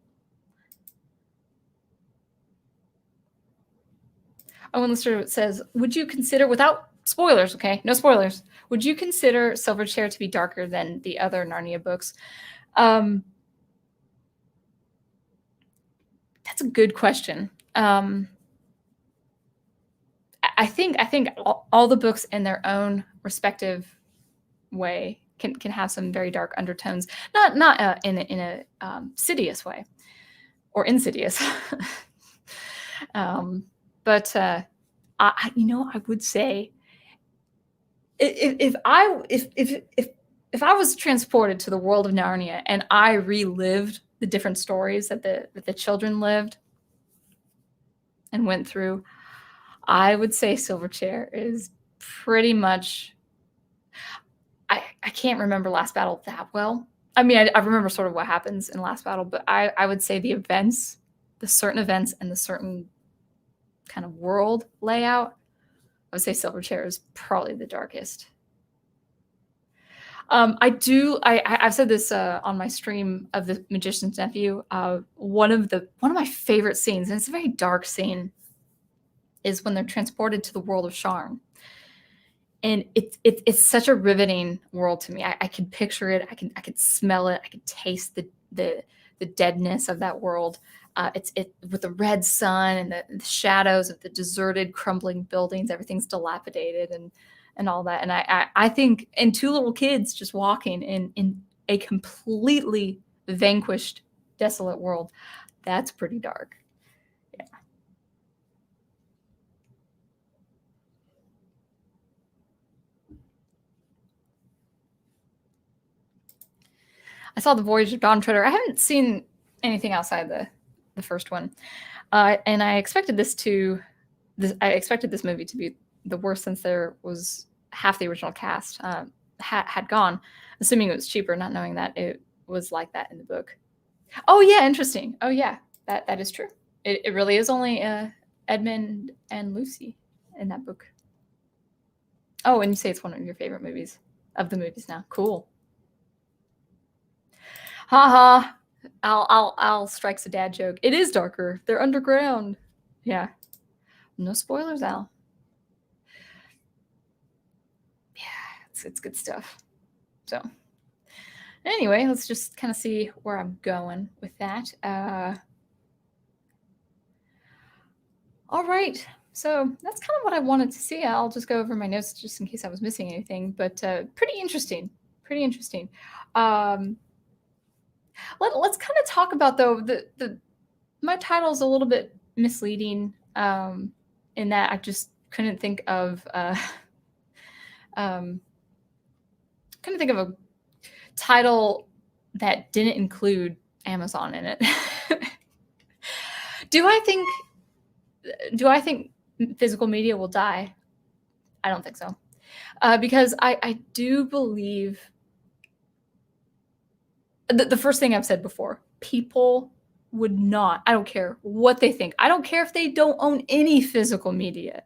Owen Lister says, would you consider, without spoilers, okay, no spoilers, would you consider Silverchair to be darker than the other Narnia books? That's a good question. I think all the books in their own respective way can have some very dark undertones, not in a Sidious way, or insidious. But I would say if I was transported to the world of Narnia and I relived the different stories that the children lived and went through, I would say Silverchair is pretty much. I can't remember Last Battle that well. I mean, I remember sort of what happens in Last Battle, but I would say the certain events and the certain kind of world layout, I would say Silverchair is probably the darkest. I've said this on my stream of The Magician's Nephew. One of my favorite scenes, and it's a very dark scene, is when they're transported to the world of Sharn. And it's such a riveting world to me. I can picture it. I can smell it. I can taste the deadness of that world. It's with the red sun and the shadows of the deserted, crumbling buildings. Everything's dilapidated and all that. And I think, and two little kids just walking in a completely vanquished, desolate world, that's pretty dark. Yeah. I saw The Voyage of Dawn Treader. I haven't seen anything outside the first one, and I expected this movie to be the worst, since there was half the original cast had gone, assuming it was cheaper, not knowing that it was like that in the book. Oh yeah, interesting. Oh yeah, that is true. It really is only Edmund and Lucy in that book. Oh, and you say it's one of your favorite movies of the movies now. Cool. Haha. Al strikes a dad joke. It is darker. They're underground. Yeah. No spoilers, Al. Yeah, it's good stuff. So anyway, let's just kind of see where I'm going with that. All right. So that's kind of what I wanted to see. I'll just go over my notes just in case I was missing anything, but pretty interesting. Let's kind of talk about, though, the my title is a little bit misleading in that I just couldn't think of um, a title that didn't include Amazon in it. Do I think physical media will die? I don't think so. Because I do believe the first thing I've said before, people would not, I don't care what they think. I don't care if they don't own any physical media.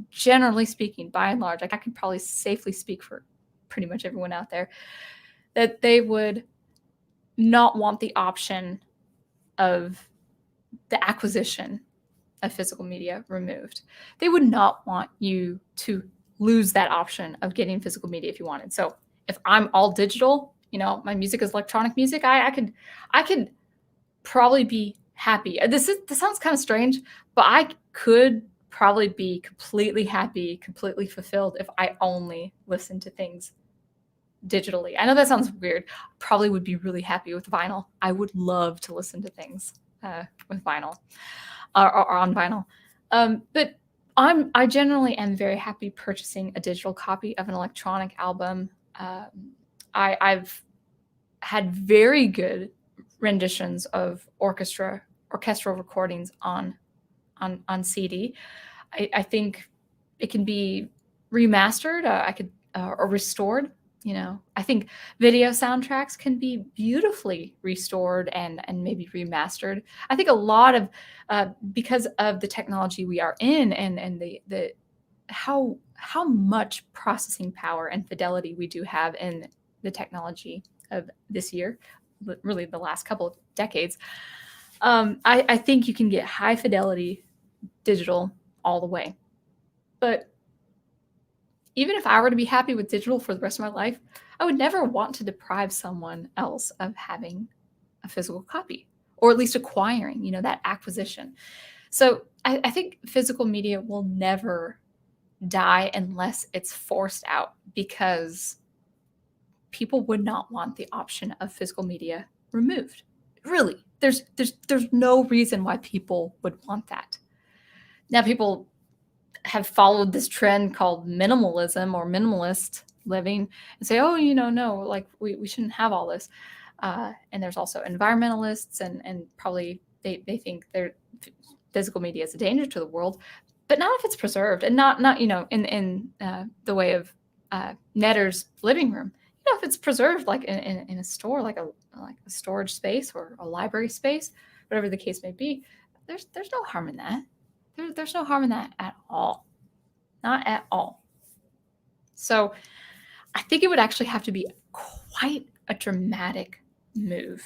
Generally speaking, by and large, I could probably safely speak for pretty much everyone out there, that they would not want the option of the acquisition of physical media removed. They would not want you to lose that option of getting physical media if you wanted. So if I'm all digital, my music is electronic music, I could probably be happy. This sounds kind of strange, but I could probably be completely happy, completely fulfilled if I only listened to things digitally. I know that sounds weird. Probably would be really happy with vinyl. I would love to listen to things with vinyl or on vinyl. But I generally am very happy purchasing a digital copy of an electronic album. I've had very good renditions of orchestral recordings on CD. I think it can be remastered. Or restored. I think video soundtracks can be beautifully restored and maybe remastered. I think a lot of because of the technology we are in and the how much processing power and fidelity we do have in the technology of this year, really the last couple of decades. I think you can get high fidelity digital all the way. But even if I were to be happy with digital for the rest of my life, I would never want to deprive someone else of having a physical copy, or at least acquiring, that acquisition. So I think physical media will never die unless it's forced out, because people would not want the option of physical media removed. Really, there's no reason why people would want that. Now, people have followed this trend called minimalism or minimalist living and say, oh, no, like we shouldn't have all this. And there's also environmentalists and probably they think their physical media is a danger to the world, but not if it's preserved, and not in the way of Netter's living room. If it's preserved like in a store, like a storage space or a library space, whatever the case may be, there's no harm in that. There's no harm in that at all. Not at all. So I think it would actually have to be quite a dramatic move.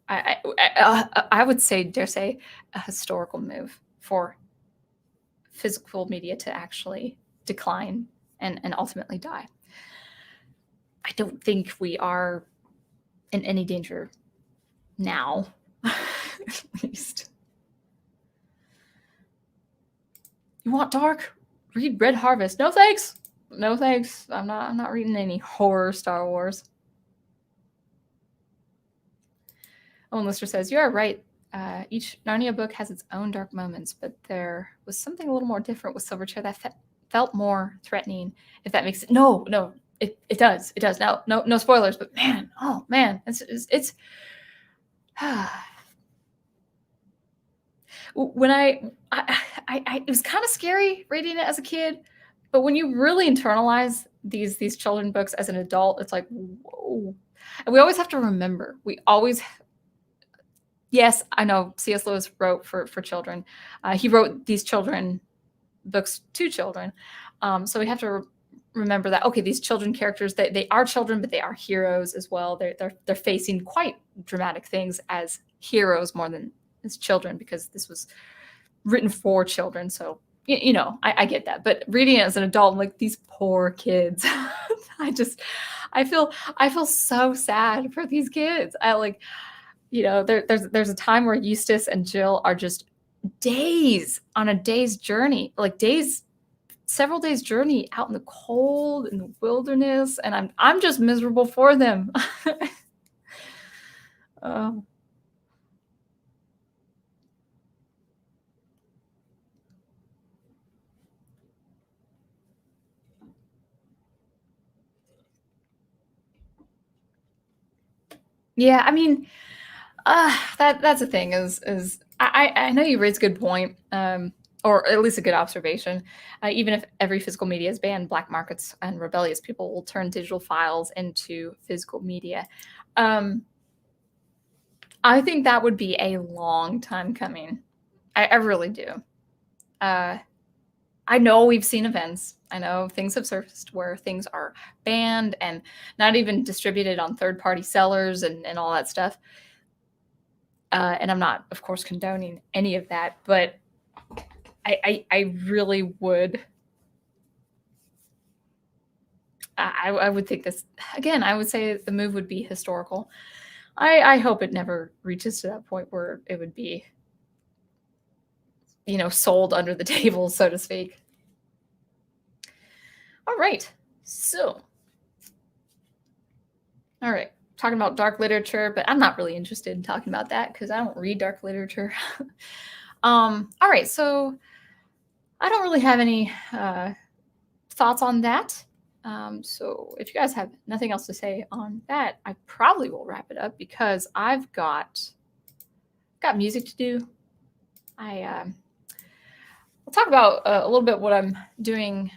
I would dare say, a historical move for physical media to actually decline and ultimately die. I don't think we are in any danger now, at least. You want dark? Read Red Harvest. No thanks. No thanks. I'm not reading any horror Star Wars. Owen Lister says, you are right. Each Narnia book has its own dark moments, but there was something a little more different with Silverchair that felt more threatening, if that makes it. No, it does. It does. Now, no spoilers, but man, it's when it was kind of scary reading it as a kid, but when you really internalize these children books as an adult, it's like, whoa. And we always have to remember, yes, I know C.S. Lewis wrote for children. He wrote these children books to children. So we have to remember that, okay, these children characters, they are children, but they are heroes as well. They're facing quite dramatic things as heroes more than as children, because this was written for children. So, I get that. But reading it as an adult, I'm like, these poor kids. I feel so sad for these kids. There's a time where Eustace and Jill are just on a day's journey, several days journey out in the cold, in the wilderness, and I'm just miserable for them. Yeah, I mean, that's the thing is I know you raised a good point, or at least a good observation. Even if every physical media is banned, black markets and rebellious people will turn digital files into physical media. Um, I think that would be a long time coming. I really do. Uh, I know we've seen events. I know things have surfaced where things are banned and not even distributed on third-party sellers and all that stuff. And I'm not, of course, condoning any of that, but I really would. I would think this again. I would say the move would be historical. I hope it never reaches to that point where it would be, sold under the table, so to speak. All right. So, all right. Talking about dark literature, but I'm not really interested in talking about that because I don't read dark literature. All right. So, I don't really have any thoughts on that. So, if you guys have nothing else to say on that, I probably will wrap it up because I've got music to do. I'll talk about a little bit what I'm doing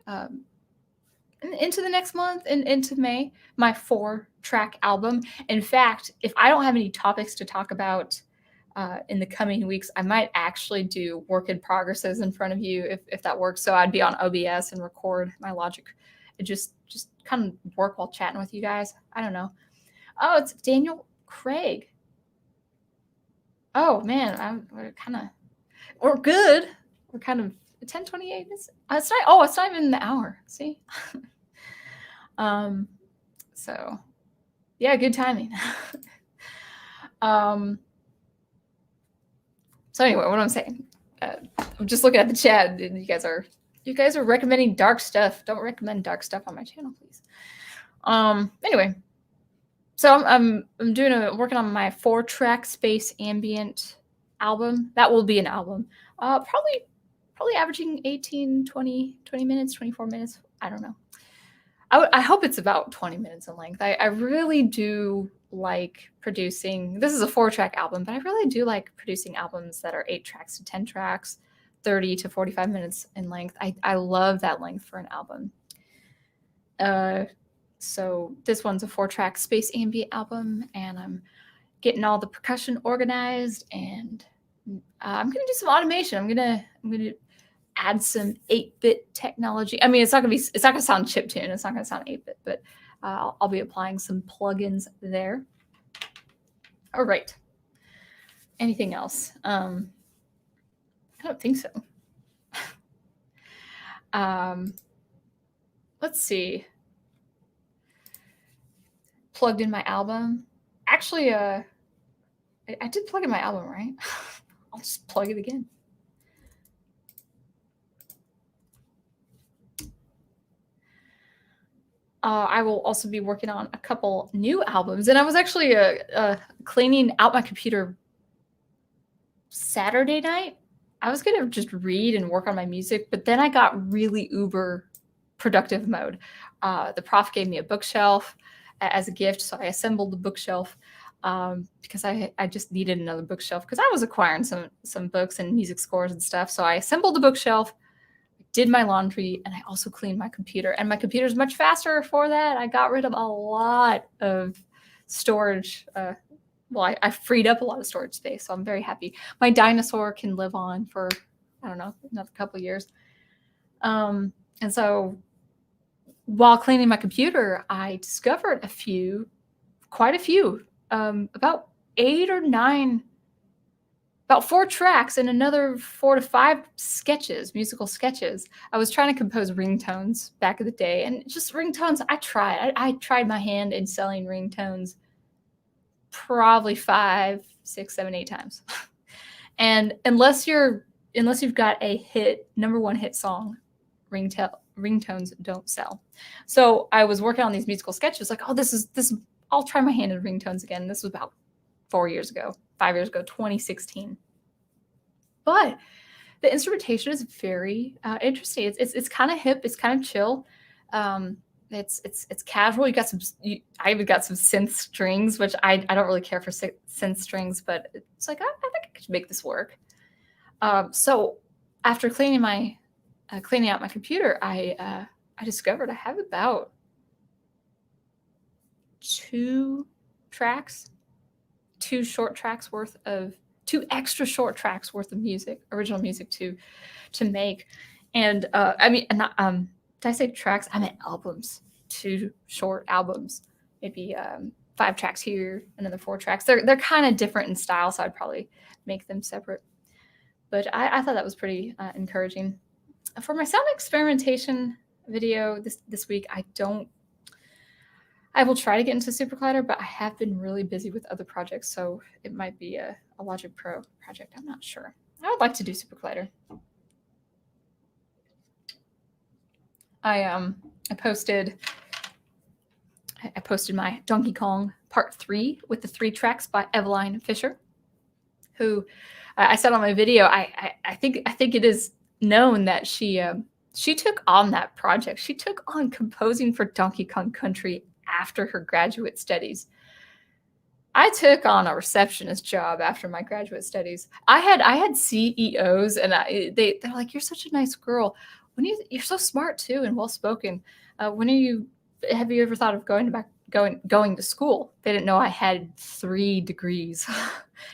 into the next month and into May, my 4-track album. In fact, if I don't have any topics to talk about in the coming weeks, I might actually do work in progresses in front of you if that works. So I'd be on OBS and record my Logic and just kind of work while chatting with you guys. I don't know. Oh, it's Daniel Craig. Oh man, we're good. We're kind of 10:28. It's not even the hour. See? So yeah, good timing. So anyway, what I'm saying, I'm just looking at the chat. And you guys are recommending dark stuff. Don't recommend dark stuff on my channel, please. Anyway, so I'm working on my 4-track space ambient album. That will be an album. Probably averaging 18, 20 minutes, 24 minutes. I don't know. I hope it's about 20 minutes in length. I really do like producing. This is a 4-track album, but I really do like producing albums that are 8 tracks to 10 tracks, 30 to 45 minutes in length. I love that length for an album. So this one's a 4-track space ambient album, and I'm getting all the percussion organized, and I'm gonna do some automation. I'm gonna add some 8-bit technology. I mean, it's not gonna sound chiptune. It's not gonna sound 8-bit, but I'll be applying some plugins there. All right. Anything else? I don't think so. Let's see. Plugged in my album. Actually, I did plug in my album, right? I'll just plug it again. I will also be working on a couple new albums. And I was actually cleaning out my computer Saturday night. I was going to just read and work on my music, but then I got really uber productive mode. The prof gave me a bookshelf as a gift, so I assembled the bookshelf because I just needed another bookshelf because I was acquiring some books and music scores and stuff. So I assembled the bookshelf, did my laundry, and I also cleaned my computer. And my computer is much faster for that. I got rid of a lot of storage. I freed up a lot of storage space, so I'm very happy. My dinosaur can live on for, I don't know, another couple of years. And so while cleaning my computer, I discovered quite a few, about 8 or 9, about 4 tracks and another 4 to 5 musical sketches. I was trying to compose ringtones back in the day, and just ringtones, I tried my hand in selling ringtones probably 5, 6, 7, 8 times. And unless you've got a number 1 hit song, ringtones don't sell. So I was working on these musical sketches, like, I'll try my hand in ringtones again. This was about 5 years ago, 2016. But the instrumentation is very interesting. It's kind of hip. It's kind of chill. it's casual. I even got some synth strings, which I don't really care for synth strings, but it's like I think I could make this work. So after cleaning out my computer, I discovered I have about two extra short tracks worth of music, original music to make. And I mean, not, did I say tracks? I meant albums. 2 short albums, maybe 5 tracks here, another 4 tracks. They're kind of different in style, so I'd probably make them separate. But I thought that was pretty encouraging. For my sound experimentation video this week, I will try to get into SuperCollider, but I have been really busy with other projects, so it might be a Logic Pro project. I'm not sure. I would like to do SuperCollider. I posted my Donkey Kong Part 3 with the 3 tracks by Eveline Fisher, who I said on my video. I think it is known that she took on that project. She took on composing for Donkey Kong Country after her graduate studies. I took on a receptionist job after my graduate studies. I had CEOs, and they're like, "You're such a nice girl. You're so smart too and well spoken. Have you ever thought of going to school?" They didn't know I had 3 degrees,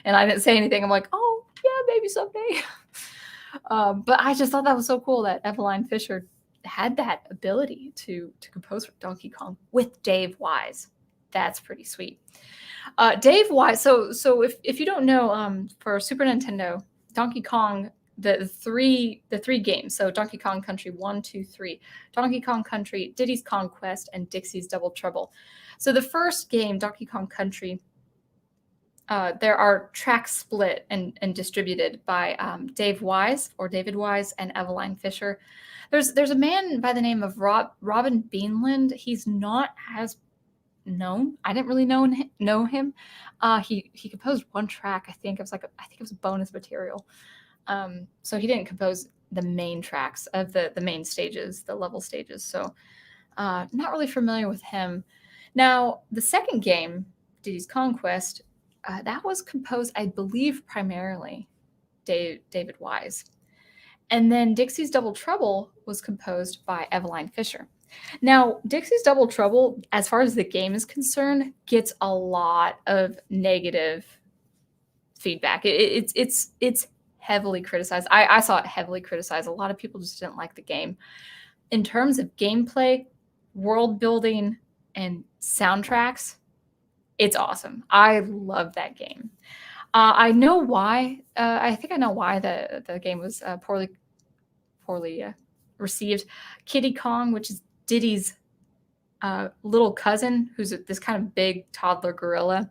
and I didn't say anything. I'm like, "Oh yeah, maybe someday." But I just thought that was so cool that Eveline Fisher had that ability to compose for Donkey Kong with Dave Wise. That's pretty sweet. Dave Wise. So if you don't know, for Super Nintendo, Donkey Kong, the three games. So Donkey Kong Country 1, 2, 3, Donkey Kong Country, Diddy's Kong Quest, and Dixie's Double Trouble. So the first game, Donkey Kong Country, there are tracks split and distributed by David Wise and Eveline Fisher. There's a man by the name of Robin Beanland. He's not as known. I didn't really know him. He composed 1 track. I think it was bonus material. So he didn't compose the main tracks of the main stages, the level stages. So not really familiar with him. Now, the second game, Diddy's Conquest, that was composed, I believe, primarily David Wise. And then Dixie's Double Trouble was composed by Eveline Fisher. Now, Dixie's Double Trouble, as far as the game is concerned, gets a lot of negative feedback. It's heavily criticized. I saw it heavily criticized. A lot of people just didn't like the game. In terms of gameplay, world building, and soundtracks, it's awesome. I love that game. I know why. I think I know why the game was poorly received. Kiddy Kong, which is Diddy's little cousin, who's this kind of big toddler gorilla.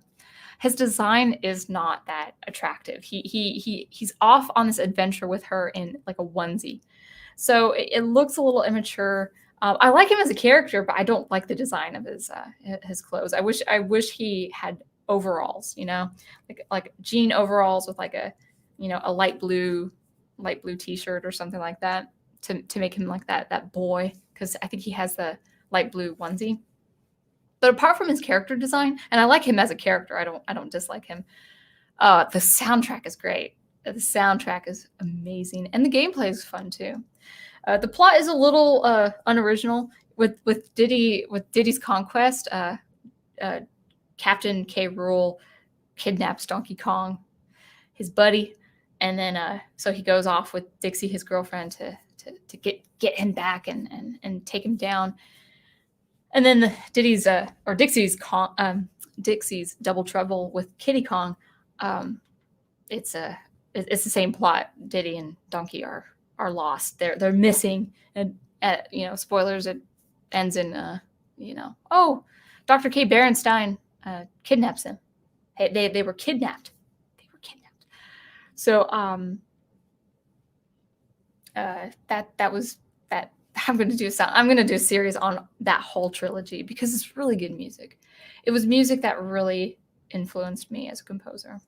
His design is not that attractive. He's off on this adventure with her in like a onesie, so it looks a little immature. I like him as a character, but I don't like the design of his clothes. I wish he had overalls, like jean overalls with like a light blue t-shirt or something like that to make him like that boy, because I think he has the light blue onesie. But apart from his character design, and I like him as a character, I don't dislike him. The soundtrack is great. The soundtrack is amazing, and the gameplay is fun too. The plot is a little unoriginal with Diddy's Conquest. Captain K. Rool kidnaps Donkey Kong, his buddy, and then so he goes off with Dixie, his girlfriend, to get him back and take him down. And then Dixie's Double Trouble with Kiddy Kong. It's the same plot. Diddy and Donkey are lost. They're missing, and spoilers. It ends in Dr. K. Berenstein kidnaps them. They were kidnapped. So that was that. I'm going to do a series on that whole trilogy because it's really good music. It was music that really influenced me as a composer.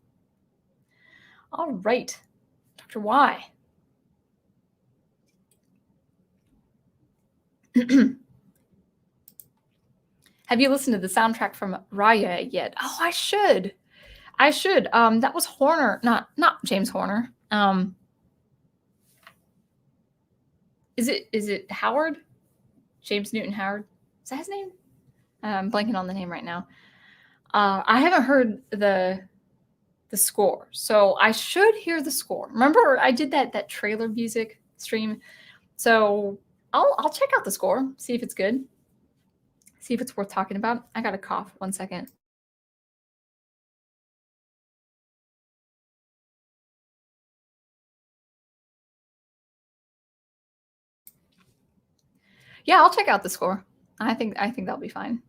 All right, Dr. Y. Have you listened to the soundtrack from Raya yet? Oh, I should. I should. That was Horner, not James Horner. Is it Howard? James Newton Howard? Is that his name? I'm blanking on the name right now. I haven't heard the score, so I should hear the score. Remember, I did that trailer music stream, so I'll check out the score, see if it's good, see if it's worth talking about. I got a cough. 1 second. Yeah, I'll check out the score. I think that'll be fine.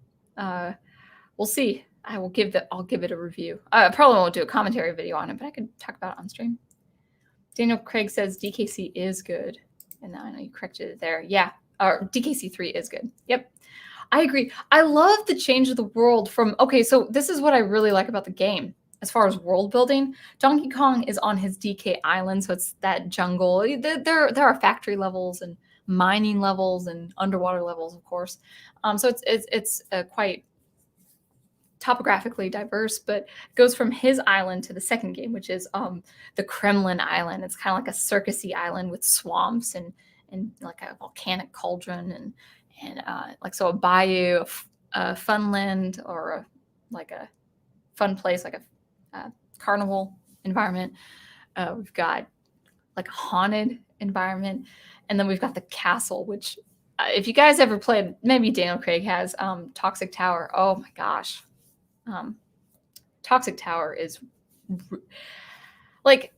We'll see. I'll give it a review. I probably won't do a commentary video on it, but I could talk about it on stream. Daniel Craig says DKC is good. And now I know you corrected it there. Yeah, or DKC 3 is good. Yep, I agree. I love the change of the world from, okay, so this is what I really like about the game. As far as world building, Donkey Kong is on his DK Island, so it's that jungle. There are factory levels and mining levels and underwater levels, of course. So it's quite topographically diverse, but it goes from his island to the second game, which is the Kremlin Island. It's kind of like a circusy island with swamps and like a volcanic cauldron and like, so a bayou, a funland, or like a fun place, like a carnival environment. We've got like a haunted environment, and then we've got the castle, which if you guys ever played, maybe Daniel Craig has, Toxic Tower. Oh my gosh. Toxic Tower is like,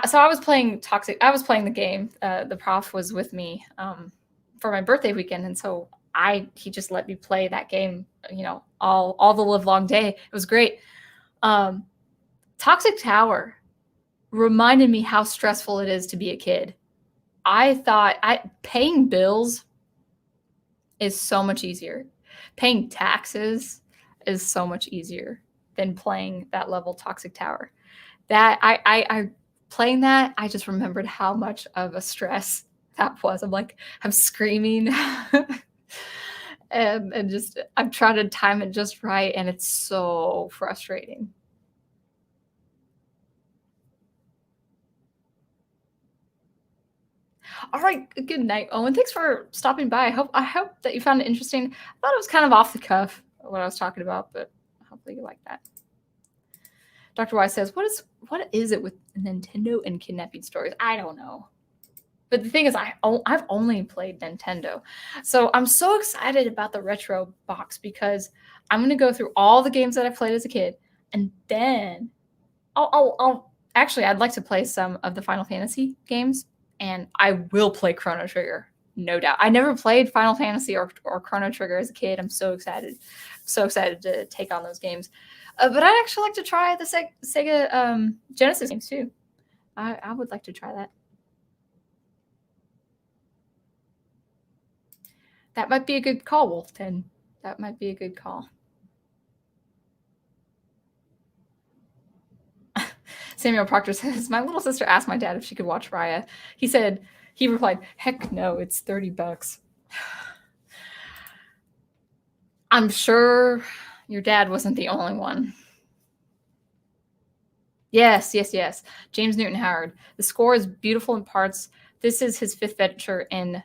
so I was playing the game. The prof was with me for my birthday weekend, and so he just let me play that game, all the live long day. It was great. Toxic Tower reminded me how stressful it is to be a kid. I thought paying bills is so much easier. Paying taxes is so much easier than playing that level Toxic Tower. That I playing that, I just remembered how much of a stress that was. I'm screaming and just, I'm trying to time it just right, and it's so frustrating. All right, good night, Owen. Thanks for stopping by. I hope that you found it interesting. I thought it was kind of off the cuff what I was talking about, but hopefully you like that. Dr. Y says, what is it with Nintendo and kidnapping stories? I don't know. But the thing is, I've only played Nintendo. So I'm so excited about the retro box because I'm going to go through all the games that I played as a kid, and then I'd like to play some of the Final Fantasy games, and I will play Chrono Trigger, no doubt. I never played Final Fantasy or Chrono Trigger as a kid. I'm so excited. So excited to take on those games. But I'd actually like to try the Sega Genesis games too. I would like to try that. That might be a good call, Wolfton. That might be a good call. Samuel Proctor says, my little sister asked my dad if she could watch Raya. He replied, heck no, it's $30. I'm sure your dad wasn't the only one. Yes. James Newton Howard. The score is beautiful in parts. This is his fifth venture in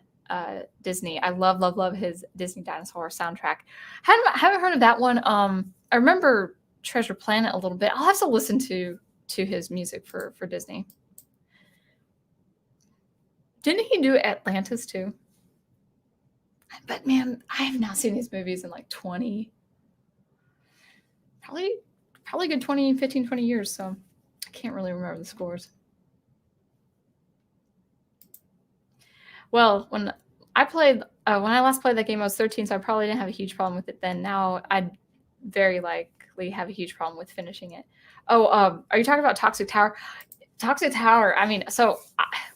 Disney. I love his Disney Dinosaur soundtrack. Haven't heard of that one. I remember Treasure Planet a little bit. I'll have to listen to his music for Disney. Didn't he do Atlantis too? But man, I have not seen these movies in like 20, probably good 15, 20 years. So I can't really remember the scores. Well, when I last played that game, I was 13, so I probably didn't have a huge problem with it then. Now I'd very likely have a huge problem with finishing it. Oh, are you talking about Toxic Tower? Toxic Tower, I mean, so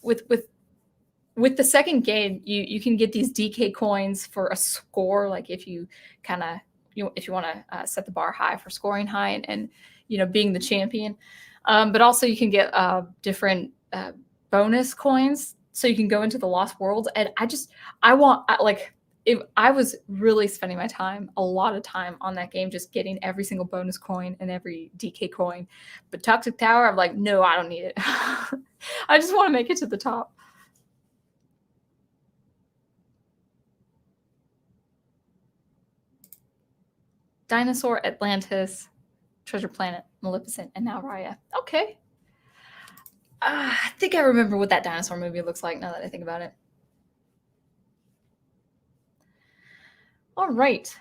with the second game, you can get these DK coins for a score, like if you if you want to set the bar high for scoring high and being the champion. But also you can get different bonus coins, so you can go into the Lost World. And I want I was really spending my time, a lot of time on that game, just getting every single bonus coin and every DK coin. But Toxic Tower, I'm like, no, I don't need it. I just want to make it to the top. Dinosaur, Atlantis, Treasure Planet, Maleficent, and now Raya. Okay. I think I remember what that dinosaur movie looks like now that I think about it. All right.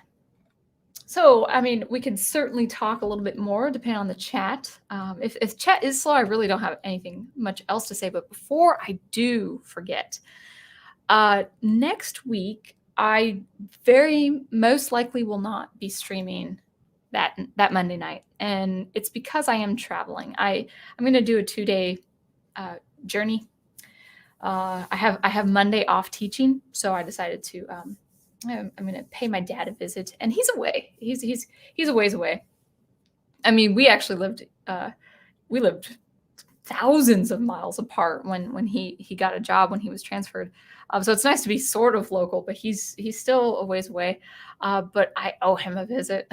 So, I mean, we can certainly talk a little bit more depending on the chat. If chat is slow, I really don't have anything much else to say. But before I do forget, next week, I very most likely will not be streaming that Monday night. And it's because I am traveling. I'm going to do a 2-day journey. I have Monday off teaching, so I decided to I'm going to pay my dad a visit, and he's away. He's a ways away. I mean, we actually lived thousands of miles apart when he got a job when he was transferred. So it's nice to be sort of local, but he's still a ways away. But I owe him a visit.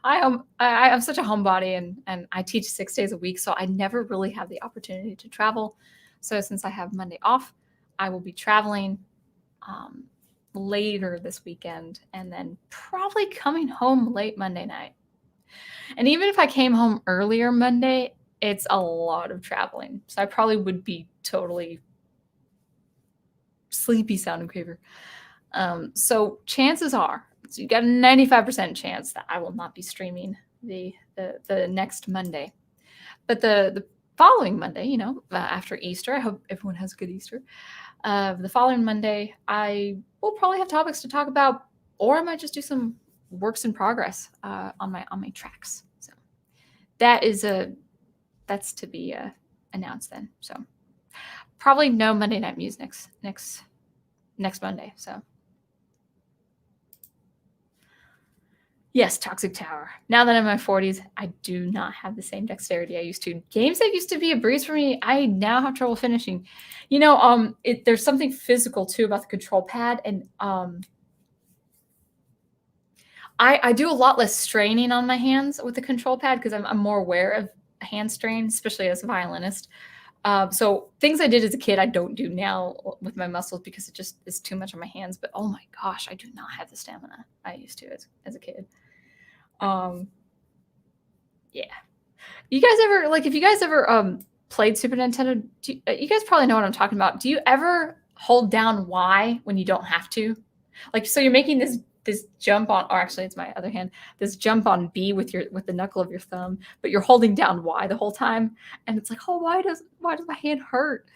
I'm such a homebody, and I teach 6 days a week, so I never really have the opportunity to travel. So since I have Monday off, I will be traveling later this weekend, and then probably coming home late Monday night. And even if I came home earlier Monday, it's a lot of traveling. So I probably would be totally sleepy sounding Craver. So chances are, so you got a 95% chance that I will not be streaming the next Monday. But the following Monday, after Easter, I hope everyone has a good Easter. The following Monday, I will probably have topics to talk about, or I might just do some works in progress on my tracks. So that's to be announced then. So probably no Monday Night Music next Monday. So yes, Toxic Tower. Now that I'm in my 40s, I do not have the same dexterity I used to. Games that used to be a breeze for me, I now have trouble finishing. There's something physical too about the control pad, and I do a lot less straining on my hands with the control pad because I'm more aware of hand strain, especially as a violinist. So things I did as a kid, I don't do now with my muscles because it just is too much on my hands. But oh my gosh, I do not have the stamina I used to as a kid. Yeah. You guys ever, if you guys ever played Super Nintendo, you guys probably know what I'm talking about. Do you ever hold down Y when you don't have to? So you're making this jump on, or actually it's my other hand, this jump on B with the knuckle of your thumb, but you're holding down Y the whole time. And it's like, oh, why does my hand hurt?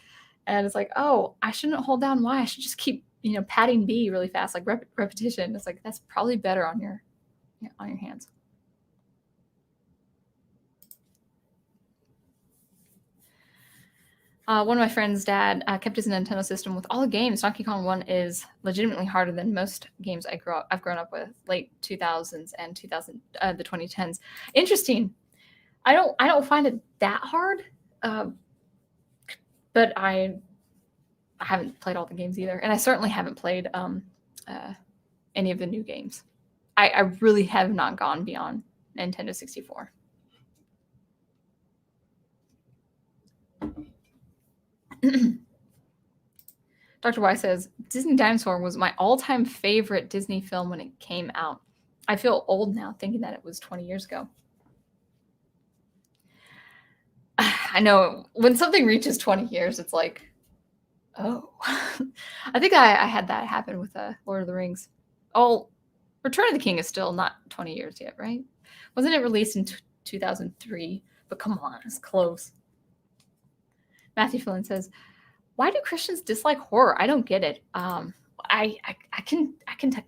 And it's like, oh, I shouldn't hold down Y. I should just keep, patting B really fast, like repetition. It's like, that's probably better on your hands. One of my friends' dad kept his Nintendo system with all the games. Donkey Kong 1 is legitimately harder than most games I've grown up with, late 2000s and the 2010s. Interesting. I don't find it that hard, but I haven't played all the games either, and I certainly haven't played any of the new games. I really have not gone beyond Nintendo 64. Dr. Y says, Disney Dinosaur was my all-time favorite Disney film when it came out. I feel old now thinking that it was 20 years ago. I know when something reaches 20 years, it's like, oh. I think I had that happen with Lord of the Rings. Oh, Return of the King is still not 20 years yet, right? Wasn't it released in 2003? But come on, it's close. Matthew Flynn says, why do Christians dislike horror? I don't get it. I can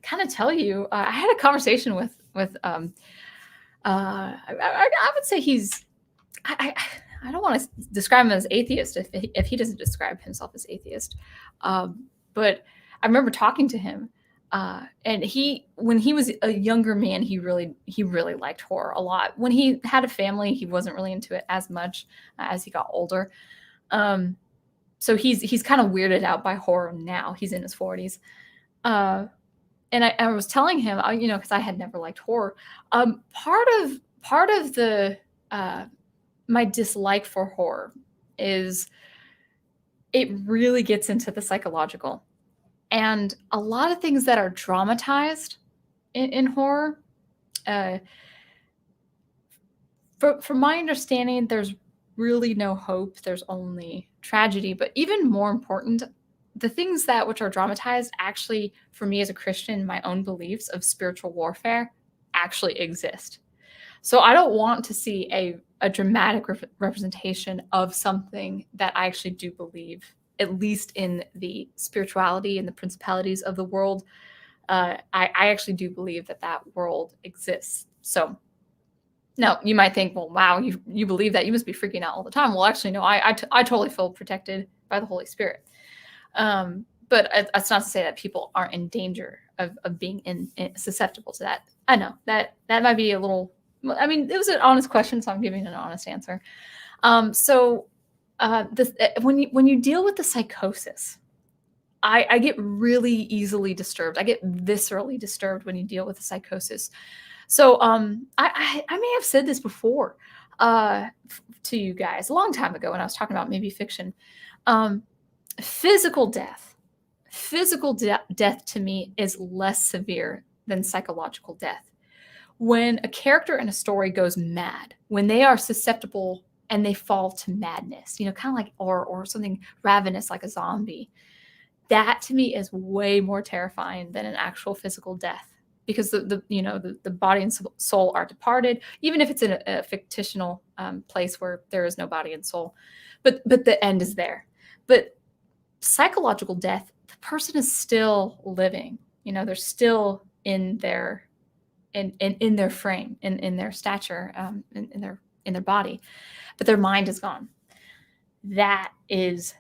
kind of tell you. I had a conversation with I would say he's. I don't want to describe him as atheist if he doesn't describe himself as atheist. But I remember talking to him, and when he was a younger man, he really liked horror a lot. When he had a family, he wasn't really into it as much as he got older. So he's kind of weirded out by horror now. He's in his 40s. and I was telling him, you know, because I had never liked horror. Part of the my dislike for horror is it really gets into the psychological, and a lot of things that are dramatized in horror. From my understanding, there's really no hope. There's only tragedy. But even more important, the things that which are dramatized actually, for me as a Christian, my own beliefs of spiritual warfare actually exist. So I don't want to see a dramatic representation of something that I actually do believe, at least in the spirituality and the principalities of the world. I actually do believe that that world exists. So now you might think, well, wow, you believe that, you must be freaking out all the time. Well, actually, no, I totally feel protected by the Holy Spirit. But that's not to say that people aren't in danger of being susceptible to that. I know that might be a little, I mean, it was an honest question, so I'm giving an honest answer. When you deal with the psychosis, I get really easily disturbed. I get viscerally disturbed when you deal with the psychosis. So I may have said this before to you guys a long time ago when I was talking about maybe fiction. Physical death to me is less severe than psychological death. When a character in a story goes mad, when they are susceptible and they fall to madness, you know, kind of like or something ravenous like a zombie, that to me is way more terrifying than an actual physical death. Because the body and soul are departed, even if it's in a fictional place where there is no body and soul, but the end is there. But psychological death, the person is still living. You know, they're still in their frame, in their stature, in their body, but their mind is gone. That is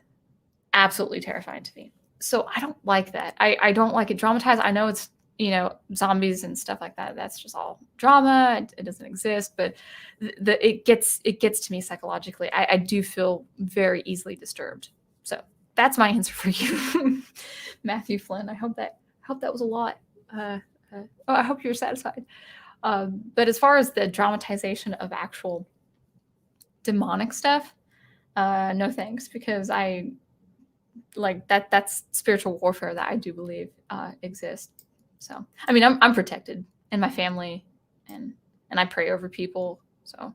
absolutely terrifying to me. So I don't like that. I don't like it dramatized. I know it's, you know, zombies and stuff like that. That's just all drama. It doesn't exist, but it gets to me psychologically. I do feel very easily disturbed. So that's my answer for you, Matthew Flynn. I hope that was a lot. I hope you're satisfied. But as far as the dramatization of actual demonic stuff, no thanks, because I like that. That's spiritual warfare that I do believe exists. So, I mean, I'm protected in my family, and I pray over people. So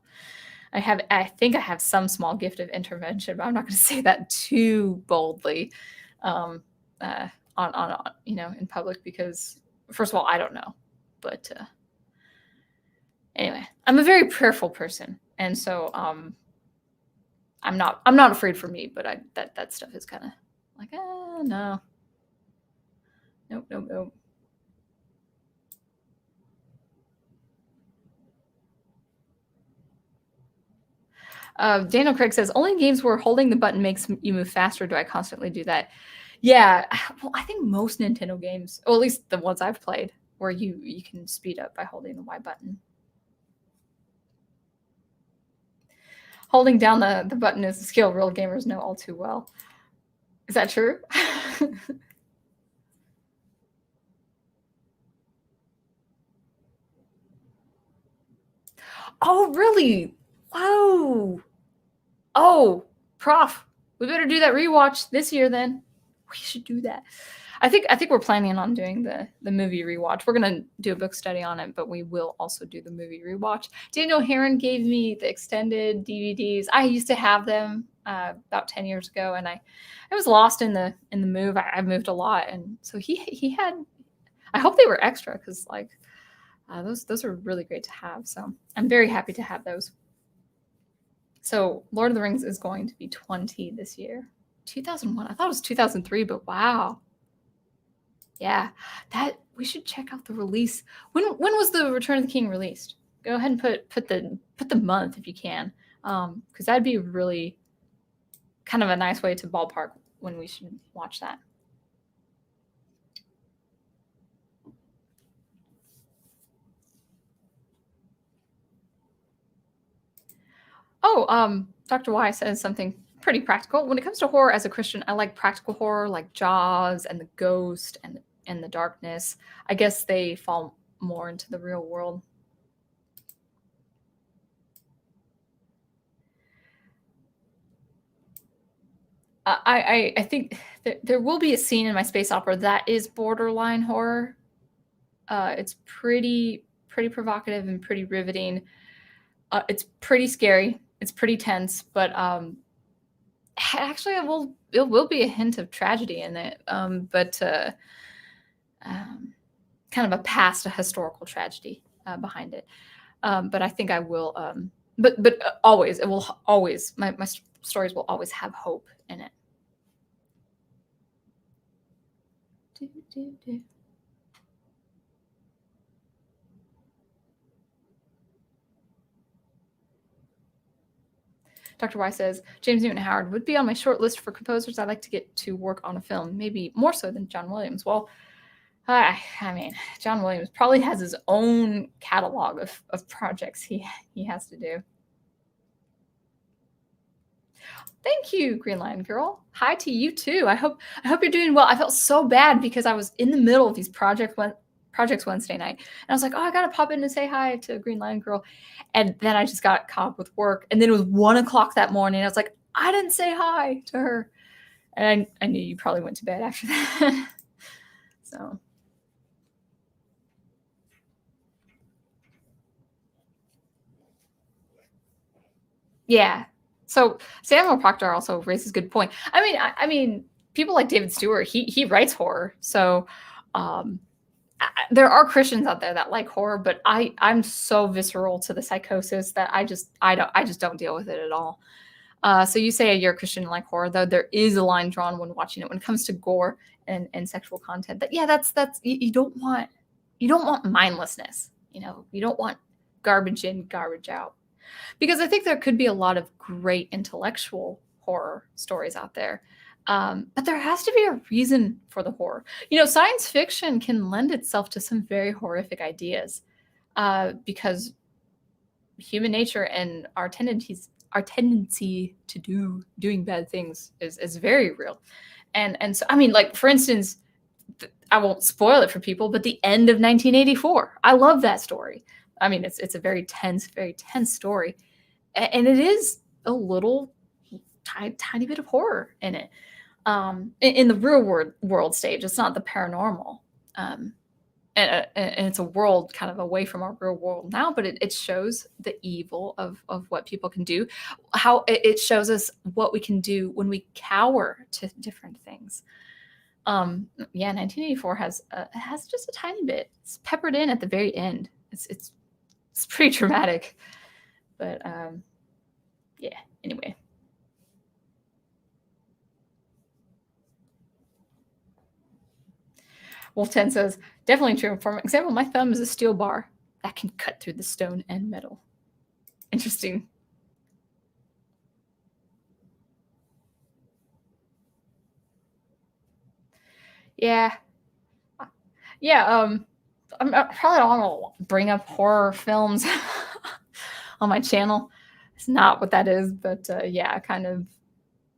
I think I have some small gift of intervention, but I'm not going to say that too boldly on you know, in public, because first of all, I don't know. But anyway, I'm a very prayerful person, and so I'm not afraid for me, but that stuff is kind of like, no. Nope. Daniel Craig says, only games where holding the button makes you move faster do I constantly do that. Yeah, well, I think most Nintendo games, or at least the ones I've played, where you can speed up by holding the Y button. Holding down the button is a skill real gamers know all too well. Is that true? Oh, really? Whoa. Oh, prof, we better do that rewatch this year then. We should do that. I think we're planning on doing the movie rewatch. We're gonna do a book study on it, but we will also do the movie rewatch. Daniel Heron gave me the extended DVDs. I used to have them about 10 years ago, and I was lost in the move. I moved a lot, and so he had. I hope they were extra, because like those are really great to have. So I'm very happy to have those. So Lord of the Rings is going to be 20 this year. 2001. I thought it was 2003, but wow. Yeah, that we should check out the release. When was the Return of the King released? Go ahead and put the month if you can, because that'd be really kind of a nice way to ballpark when we should watch that. Oh, Dr. Y says something pretty practical. When it comes to horror as a Christian, I like practical horror like Jaws and The Ghost and and the darkness. I guess they fall more into the real world. I think there will be a scene in my space opera that is borderline horror. It's pretty provocative and pretty riveting. It's pretty scary. It's pretty tense, but actually, it will be a hint of tragedy in it. But kind of a historical tragedy behind it. But I think I will. But always, it will always. My stories will always have hope in it. Dr. Y says, James Newton Howard would be on my short list for composers I'd like to get to work on a film, maybe more so than John Williams. Well, I mean, John Williams probably has his own catalog of projects he has to do. Thank you, Green Lion Girl. Hi to you too. I hope you're doing well. I felt so bad because I was in the middle of these projects Wednesday night, and I was like, oh, I gotta pop in and say hi to Green Lion Girl, and then I just got caught up with work, and then it was 1:00 that morning. I was like, I didn't say hi to her, and I knew you probably went to bed after that. So. Yeah. So Samuel Proctor also raises a good point. I mean, people like David Stewart, he writes horror. So there are Christians out there that like horror, but I'm so visceral to the psychosis that I just don't deal with it at all. So you say you're a Christian and like horror, though there is a line drawn when watching it when it comes to gore and sexual content. That's you don't want mindlessness. You don't want garbage in, garbage out. Because I think there could be a lot of great intellectual horror stories out there. But there has to be a reason for the horror. Science fiction can lend itself to some very horrific ideas because human nature and our tendency to doing bad things is very real. And so, I mean, like, for instance, I won't spoil it for people, but the end of 1984. I love that story. I mean, it's a very tense story. And it is a little tiny bit of horror in it. In the real world stage, it's not the paranormal. And it's a world kind of away from our real world now, but it shows the evil of what people can do. How it shows us what we can do when we cower to different things. 1984 has just a tiny bit. It's peppered in at the very end. It's pretty dramatic, but yeah. Anyway. Wolf 10 says, definitely true. For example, my thumb is a steel bar that can cut through the stone and metal. Interesting. Yeah. I probably don't want to bring up horror films on my channel. It's not what that is, but kind of.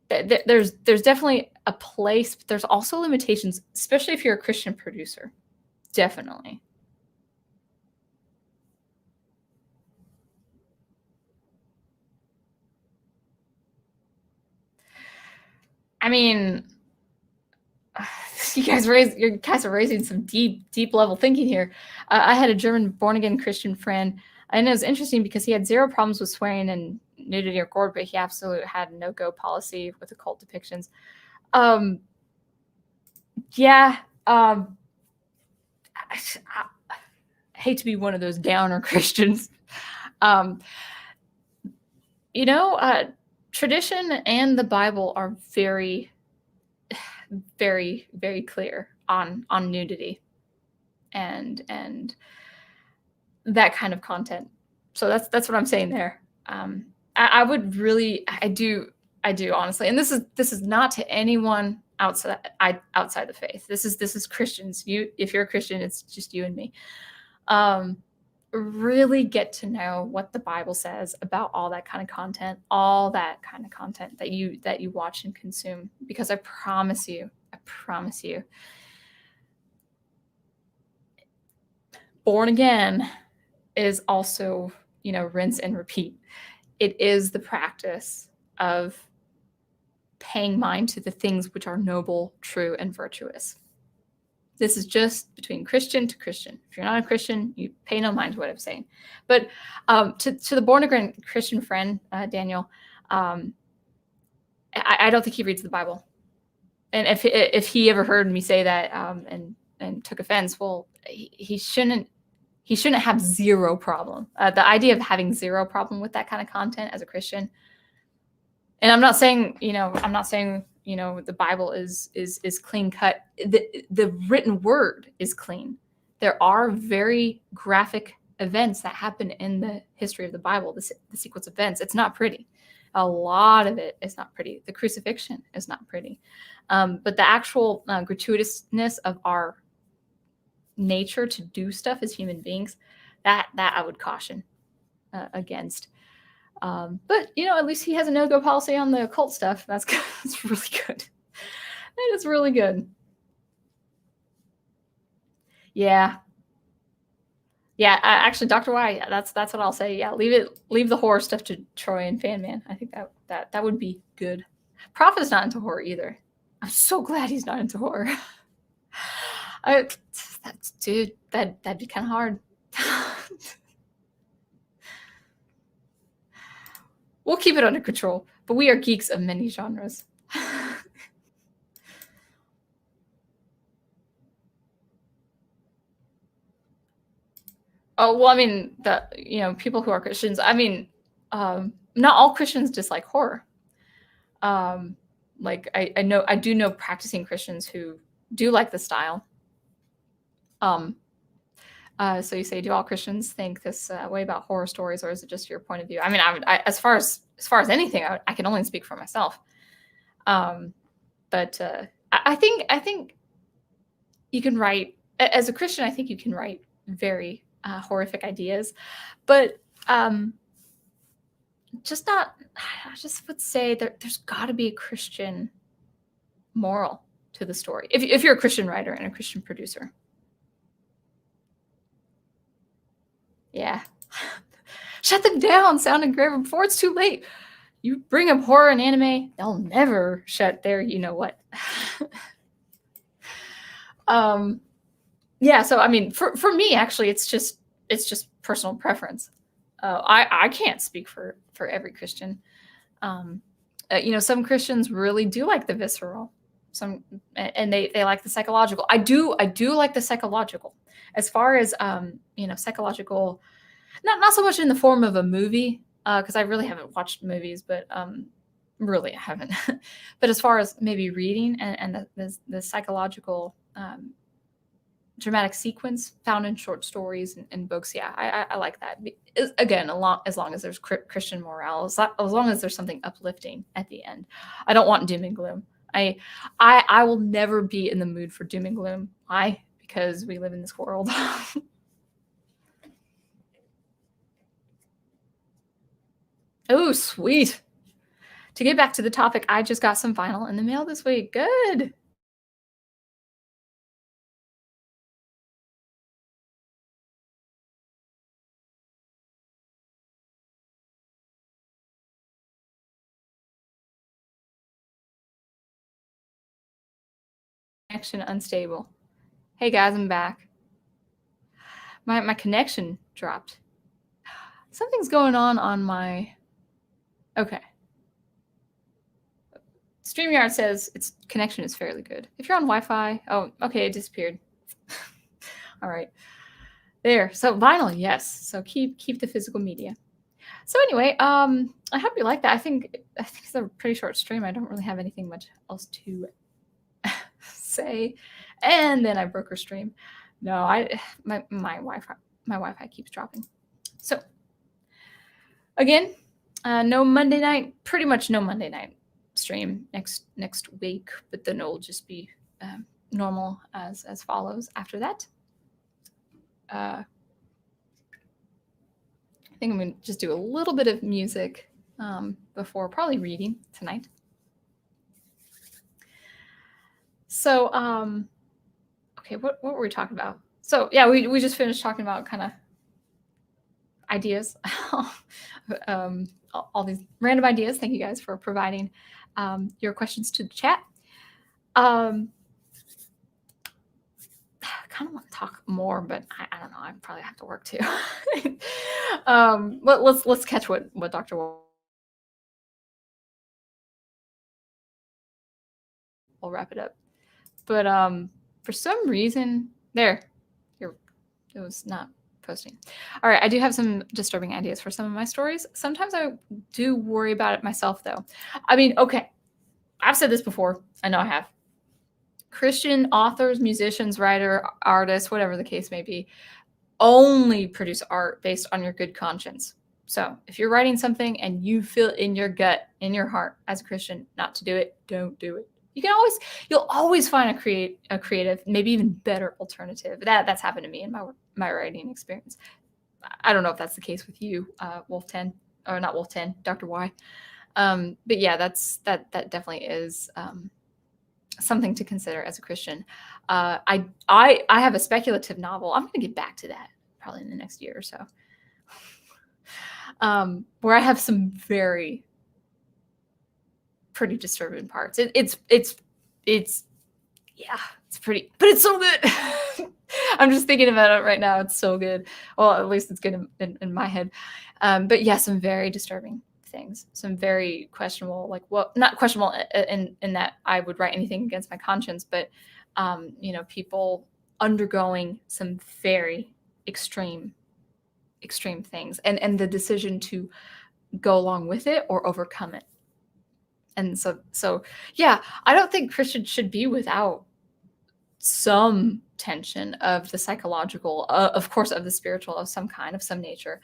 There's definitely a place, but there's also limitations, especially if you're a Christian producer. Definitely. I mean, you guys are raising some deep level thinking here. I had a German born again Christian friend, and it was interesting because he had zero problems with swearing and nudity or gore, but he absolutely had no-go policy with occult depictions. I hate to be one of those downer Christians. Tradition and the Bible are very, very, very clear on nudity and that kind of content. So that's what I'm saying there. I do honestly, and this is not to anyone outside the faith. This is Christians. If you're a Christian, it's just you and me. Really get to know what the Bible says about all that kind of content that you watch and consume, because I promise you, born again is also, rinse and repeat. It is the practice of paying mind to the things which are noble, true, and virtuous. This is just between Christian to Christian. If you're not a Christian, you pay no mind to what I'm saying. But to the born again Christian friend, Daniel, I don't think he reads the Bible. And if he ever heard me say that and took offense, well, he shouldn't have zero problem. The idea of having zero problem with that kind of content as a Christian. And I'm not saying the Bible is clean cut. The written word is clean. There are very graphic events that happen in the history of the Bible, the sequence of events. It's not pretty. A lot of it is not pretty. The crucifixion is not pretty. But the actual gratuitousness of our nature to do stuff as human beings, that I would caution against. But at least he has a no-go policy on the occult stuff. That's good. That's really good. That is really good. Yeah. Actually, Dr. Y, that's what I'll say. Yeah, leave the horror stuff to Troy and Fan Man. I think that would be good. Prophet's not into horror either. I'm so glad he's not into horror. Dude, that'd be kind of hard. We'll keep it under control, but we are geeks of many genres. Oh, well, I mean, people who are Christians, I mean, not all Christians dislike horror. Like I do know practicing Christians who do like the style. So you say, do all Christians think this way about horror stories, or is it just your point of view? I mean, as far as anything, I can only speak for myself. But I think you can write, as a Christian, I think you can write very horrific ideas, but just not. I just would say that there's got to be a Christian moral to the story. If you're a Christian writer and a Christian producer. Yeah. Shut them down, Sound Engraver, before it's too late. You bring up horror and anime, they'll never shut their what. Yeah, so I mean, for me, actually, it's just personal preference. I can't speak for every Christian. Some Christians really do like the visceral. And they like the psychological. I do like the psychological. As far as psychological, not so much in the form of a movie, because I really haven't watched movies, but really I haven't. But as far as maybe reading and the psychological dramatic sequence found in short stories and books, yeah, I like that. Again, as long as there's Christian morale, as long as there's something uplifting at the end. I don't want doom and gloom. I will never be in the mood for doom and gloom. Why? Because we live in this world. Oh, sweet. To get back to the topic, I just got some vinyl in the mail this week. Good. Connection unstable. Hey guys, I'm back. My connection dropped. Something's going on my... Okay. StreamYard says its connection is fairly good. If you're on Wi-Fi... Oh, okay, it disappeared. All right. There. So vinyl, yes. So keep the physical media. So anyway, I hope you like that. I think it's a pretty short stream. I don't really have anything much else to say. And then I broke her stream. No, my Wi-Fi keeps dropping. So again, no Monday night, pretty much no Monday night stream next week, but then it'll just be normal as follows after that. I think I'm going to just do a little bit of music before probably reading tonight. So, okay, what were we talking about? So yeah, we just finished talking about kind of ideas, all these random ideas. Thank you guys for providing your questions to the chat. I kind of want to talk more, but I don't know. I probably have to work too. Let's catch what Dr. will wrap it up. But for some reason, it was not posting. All right, I do have some disturbing ideas for some of my stories. Sometimes I do worry about it myself, though. I mean, okay, I've said this before. I know I have. Christian authors, musicians, writer, artists, whatever the case may be, only produce art based on your good conscience. So if you're writing something and you feel in your gut, in your heart as a Christian not to do it, don't do it. You'll always find a creative, maybe even better alternative. That's happened to me in my writing experience. I don't know if that's the case with you, Wolf 10, or not Wolf 10, Dr. Y. But yeah, that definitely is something to consider as a Christian. I have a speculative novel. I'm going to get back to that probably in the next year or so, where I have some very pretty disturbing parts. It's pretty, but it's so good. I'm just thinking about it right now. It's so good. Well, at least it's good in my head. But yeah, some very disturbing things, some very questionable, not questionable in that I would write anything against my conscience, but people undergoing some very extreme things, and the decision to go along with it or overcome it. And so yeah, I don't think Christians should be without some tension of the psychological, of course, of the spiritual, of some kind, of some nature.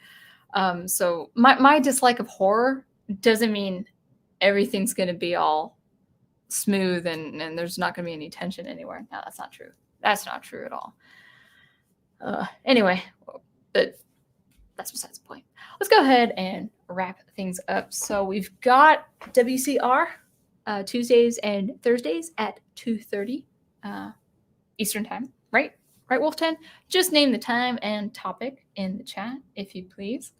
So my dislike of horror doesn't mean everything's going to be all smooth and there's not going to be any tension anywhere. No, that's not true. That's not true at all. Anyway, but that's besides the point. Let's go ahead and wrap things up. So we've got WCR Tuesdays and Thursdays at 2:30 Eastern time, right? Right, Wolf 10? Just name the time and topic in the chat, if you please.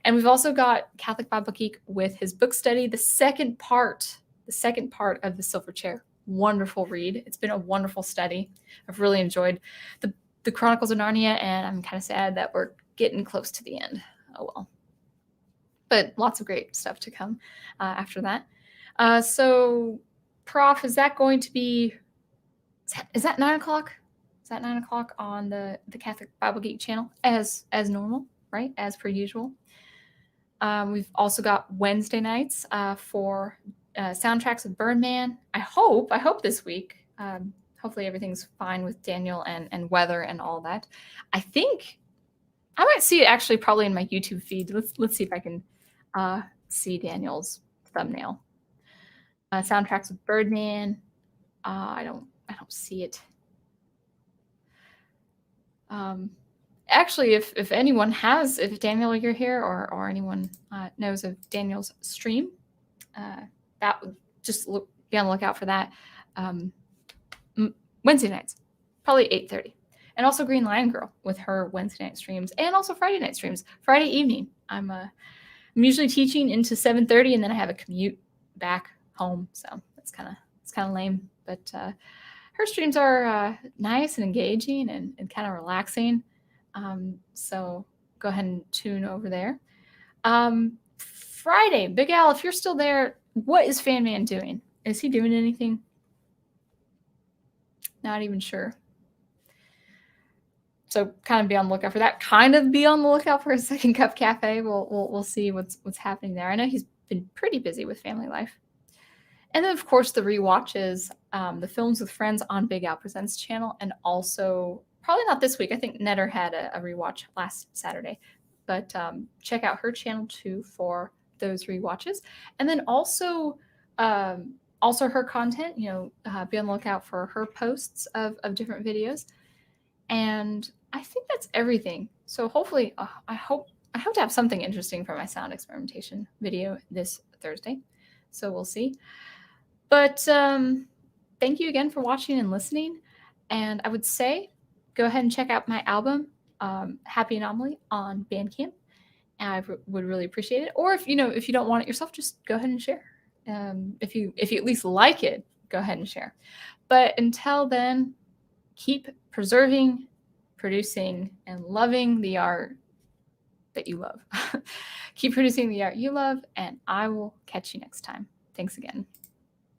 And we've also got Catholic Bible Geek with his book study, the second part of the Silver Chair. Wonderful read. It's been a wonderful study. I've really enjoyed the Chronicles of Narnia, and I'm kind of sad that we're getting close to the end. Oh well. But lots of great stuff to come after that. So, Prof, is that going to be... Is that 9 o'clock? Is that 9 o'clock on the Catholic Bible Geek channel as normal, right? As per usual. We've also got Wednesday nights for soundtracks of Birdman. I hope this week. Hopefully everything's fine with Daniel and weather and all that. I think I might see it actually probably in my YouTube feed. Let's see if I can see Daniel's thumbnail. Soundtracks of Birdman. I don't see it. Actually, if anyone has, if Daniel, you're here, or anyone knows of Daniel's stream, that would just be on the lookout for that. Wednesday nights, probably 8:30, and also Green Lion Girl with her Wednesday night streams, and also Friday night streams. Friday evening, I'm usually teaching into 7:30, and then I have a commute back home, so it's kind of lame, but her streams are nice and engaging and kind of relaxing. So go ahead and tune over there. Friday, Big Al, if you're still there, what is Fan Man doing? Is he doing anything? Not even sure. So kind of be on the lookout for that. Kind of be on the lookout for a Second Cup Cafe. We'll see what's happening there. I know he's been pretty busy with family life. And then, of course, the rewatches, the Films with Friends on Big Al Presents channel, and also, probably not this week, I think Netter had a rewatch last Saturday, but check out her channel too for those rewatches. And then also her content, be on the lookout for her posts of different videos. And I think that's everything. So hopefully, I hope to have something interesting for my sound experimentation video this Thursday. So we'll see. But thank you again for watching and listening. And I would say go ahead and check out my album, Happy Anomaly, on Bandcamp. I would really appreciate it. Or if you don't want it yourself, just go ahead and share. If you at least like it, go ahead and share. But until then, keep preserving, producing, and loving the art that you love. Keep producing the art you love, and I will catch you next time. Thanks again.